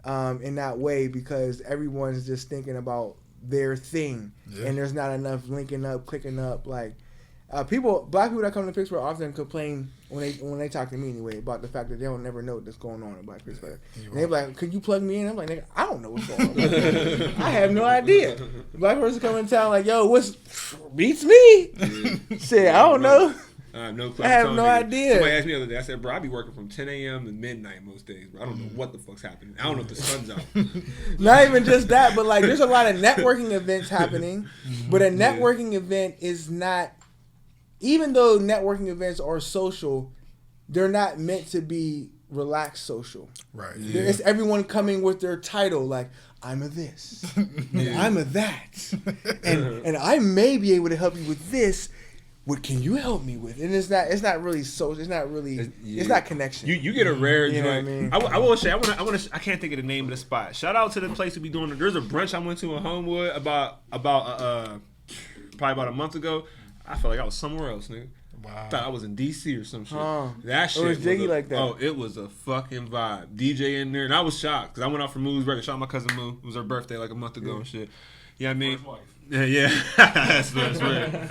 in that way because everyone's just thinking about their thing, and there's not enough linking up, clicking up. Like black people that come to Pittsburgh often complain when they talk to me anyway about the fact that they don't never know what's going on in Black Pittsburgh. And they're like, "Could you plug me in?" I'm like, "Nigga, I don't know what's going on. I have no idea." Black person come in town like, "Yo, what's beats me?" Shit, I don't know. No clue. I have no idea. Somebody asked me the other day. I said, bro, I be working from 10 a.m. to midnight most days, bro. I don't know what the fuck's happening. I don't know if the sun's out. Not even just that, but like there's a lot of networking events happening. But a networking event is not, even though networking events are social, they're not meant to be relaxed social. Right. Yeah. It's everyone coming with their title, like, I'm a this, I'm a that, and I may be able to help you with this. What can you help me with? And it's not really social. It's not really. It's not connection. You get a rare joint. You know what I mean? I will say I can't think of the name of the spot. Shout out to the place we be doing. There's a brunch I went to in Homewood about probably about a month ago. I felt like I was somewhere else, nigga. Wow. I thought I was in DC or some shit. Oh, that shit it was jiggy like that. Oh, it was a fucking vibe. DJ in there, and I was shocked because I went out for Moo's birthday. Shout out my cousin Moo. It was her birthday like a month ago and shit. Yeah, I mean, yeah, that's weird.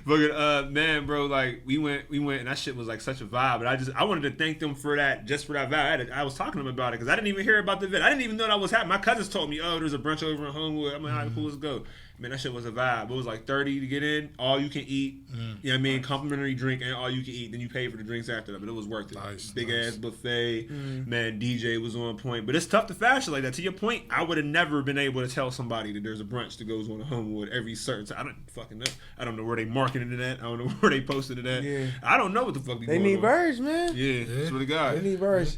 But man, bro, like we went, and that shit was like such a vibe. But I wanted to thank them for that, just for that vibe. I was talking to them about it because I didn't even hear about the event. I didn't even know that was happening. My cousins told me, oh, there's a brunch over in Homewood. I'm like, all right, cool, let's go. Man, that shit was a vibe. It was like $30 to get in, all you can eat. You know what I mean? Complimentary drink and all you can eat. Then you pay for the drinks after that, but it was worth it. Nice, Big nice. ass buffet. Man, DJ was on point. But it's tough to fashion like that. To your point, I would have never been able to tell somebody that there's a brunch that goes on in Homewood every certain time. I don't fucking know. I don't know where they marketed it at. I don't know where they posted it at. Yeah. I don't know what the fuck They going need on. Verge, man. Yeah, swear to God. They need Verge.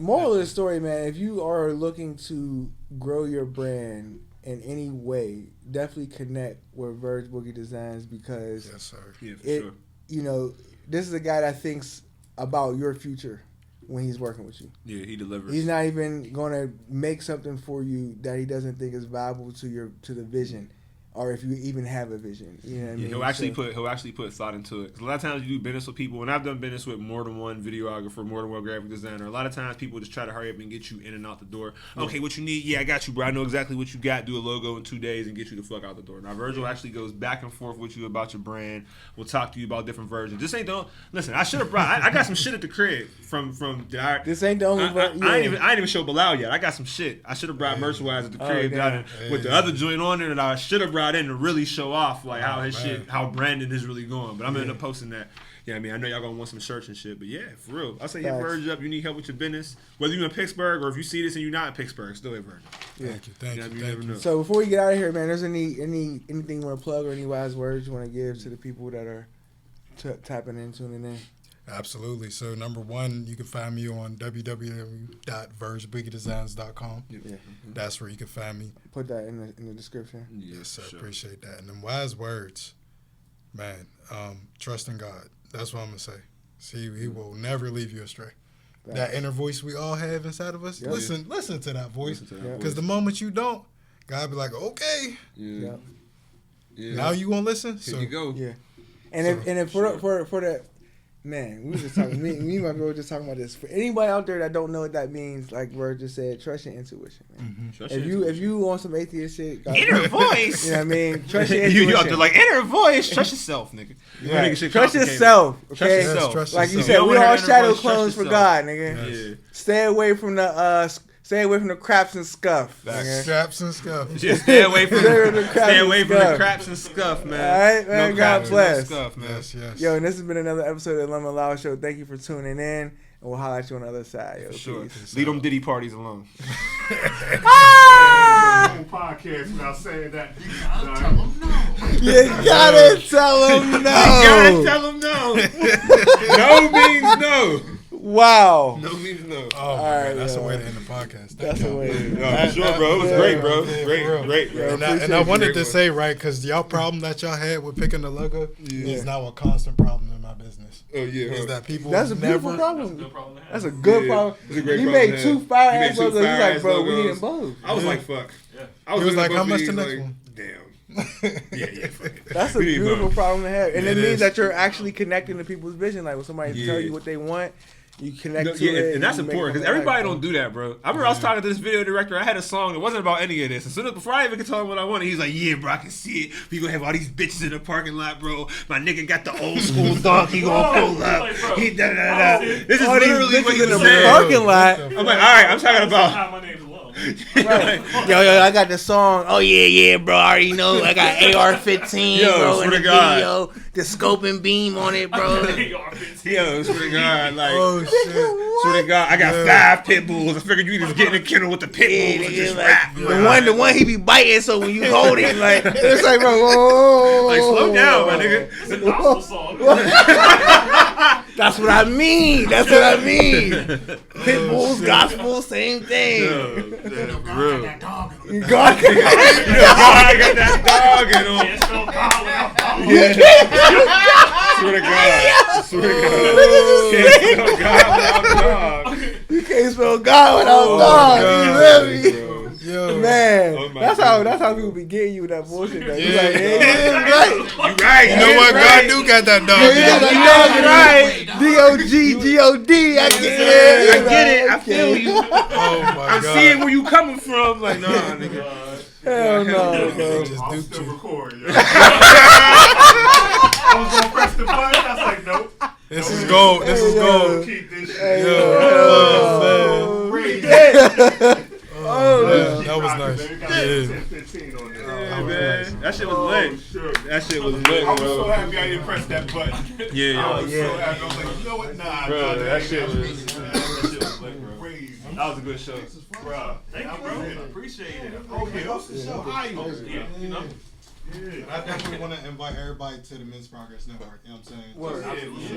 Moral of the story, man, if you are looking to grow your brand in any way, definitely connect with Verge Boogie Designs because Yes, sir. Yeah, for it, sure. you know, this is a guy that thinks about your future when he's working with you. Yeah, he delivers. He's not even going to make something for you that he doesn't think is viable to the vision, or if you even have a vision. You know what I mean? He'll actually put thought into it. 'Cause a lot of times you do business with people, and I've done business with more than one videographer, more than one graphic designer. A lot of times people just try to hurry up and get you in and out the door. Okay, what you need? Yeah, I got you, bro. I know exactly what you got. Do a logo in 2 days and get you the fuck out the door. Now Virgil actually goes back and forth with you about your brand. We'll talk to you about different versions. This ain't listen. I should have brought. I got some shit at the crib from. This ain't the only. I ain't even show Bilal yet. I got some shit. I should have brought merch wise at the crib down with the other joint on there that I should have brought in to really show off like how his shit, how Brandon is really going. But I'm gonna end up posting that. Yeah, I mean, I know y'all gonna want some shirts and shit, but yeah, for real. I say hit Verge up. You need help with your business, whether you in Pittsburgh or if you see this and you're not in Pittsburgh, still hit Verge. Thank you. So before we get out of here, man, there's anything you want to plug or any wise words you want to give to the people that are tapping in, tuning in? Absolutely. So number one, you can find me on www.vergebiggydesigns.com. Yeah. That's where you can find me. Put that in the description. Yes, sir. Sure. Appreciate that. And then wise words, man. Trust in God. That's what I'm gonna say. See, He will never leave you astray. That inner voice we all have inside of us. Yep. Listen to that voice. Because the moment you don't, God be like, okay. Yeah. Now you won't listen. Here so you go. Yeah. And for the man, we were just talking. me and my girl were just talking about this. For anybody out there that don't know what that means, like Word just said, trust your intuition, man. If you want some atheist shit, inner voice. You know what I mean? Trust your intuition. You out there like inner voice. Trust yourself, nigga. Right. Trust yourself. Okay. Trust yourself. Trust like you yourself. said, we all shadow voice, clones for God, nigga. Yeah. Stay away from the craps and scuff. nigga. Straps and scuff. Just stay away from the craps and scuff, man. All right, man. No God craps, bless. no scuff, man. Yes. Yo, and this has been another episode of Lum LaL Show. Thank you for tuning in, and we'll holler at you on the other side. Yo, Sure. peace. Leave them Diddy parties alone. Podcast without saying that. You gotta tell them no. You gotta tell them You gotta no. tell them no. No means no. Wow. No means no. Oh, my right, God. That's yo. a way to end the podcast. That's the way. No, for sure, bro. It was great, bro. Yeah, Great, for real. great, bro. And I wanted to say, right, because y'all problem that y'all had with picking the logo is now a constant problem in my business. Oh, yeah. Is that people That's a beautiful never... problem. Good problem to have. That's a good Yeah, problem. it's a great You problem make to two have. fire You ass make two logos. He's fire like, ass bro, we logos. need them both. I was like, fuck. Yeah. I was He was looking like, at how both much of the these, next like, one? Damn. Yeah, fuck it. That's a We need beautiful both. problem to have. And Yeah, it it means is. that you're actually connecting to people's vision. Like when somebody tell you what they want, you connect No, to yeah, it. and that's you make important it because come everybody alive, don't do that, bro. I remember I was talking to this video director. I had a song that wasn't about any of this. As soon as before I even could tell him what I wanted, he's like, "Yeah, bro, I can see it. We gonna have all these bitches in the parking lot, bro. My nigga got the old school dog. He gonna pull up. He da da da." This is All these literally what bitches he in the said. parking lot. I'm like, all right, I'm talking Hi, about. my name's Lum. Right. Yo, I got the song. Oh yeah, bro. I already know. I got AR-15, Yo, bro, swear in the to God. video. The scope and beam on it, bro. Yo, swear to God, like, Oh shit. swear to God, I got 5 pit bulls. I figured you just get in the kennel with the pit Yeah, bulls and nigga, just like, rap. the one he be biting. So when you hold it, like it's like, bro, whoa, Like, slow down, my nigga. It's a gospel song. That's what I mean. That's what I mean. Pit bulls, gospel, same thing. Real. That dog in him. God, God, I got that dog in him. Can't spell God without dog. Yeah. Swear to God. Swear to God. Can't spell God without dog. you can't spell God without Oh, dog. God, You feel me? bro. Yo. Man, Oh my that's goodness, how people be getting you with that bullshit. Though. You Yeah, like, dog. yeah, right. You right. You know what? God do got that dog. Yeah, you got that dog right. D-O-G-G-O-D. I get it. I get it. I feel you. Oh my I'm god. seeing where you coming from. Like, nah, nigga. Hell no, bro. Just I'm duped still you. recording. I was gonna press the button. I was like, nope. This is gold. This is gold. Keep this shit. Hey, Yo. yo. Oh, Crazy. Oh, man. That was nice. Man, we got Yeah. 10, 15 on this. Yeah, man. That shit was lit. Shit. That shit was lit, I was so bro. happy I didn't press that button. Yeah, I yo. was so happy. I was like, you know what? Nah, Bro, nah, that shit was lit, bro. Crazy. That was a good show. Bro. Thank you, bro. Appreciate it. Okay, that's the show. Yeah, you know. I definitely want to invite everybody to the Men's Progress Network. You know what I'm saying? Word. Yeah,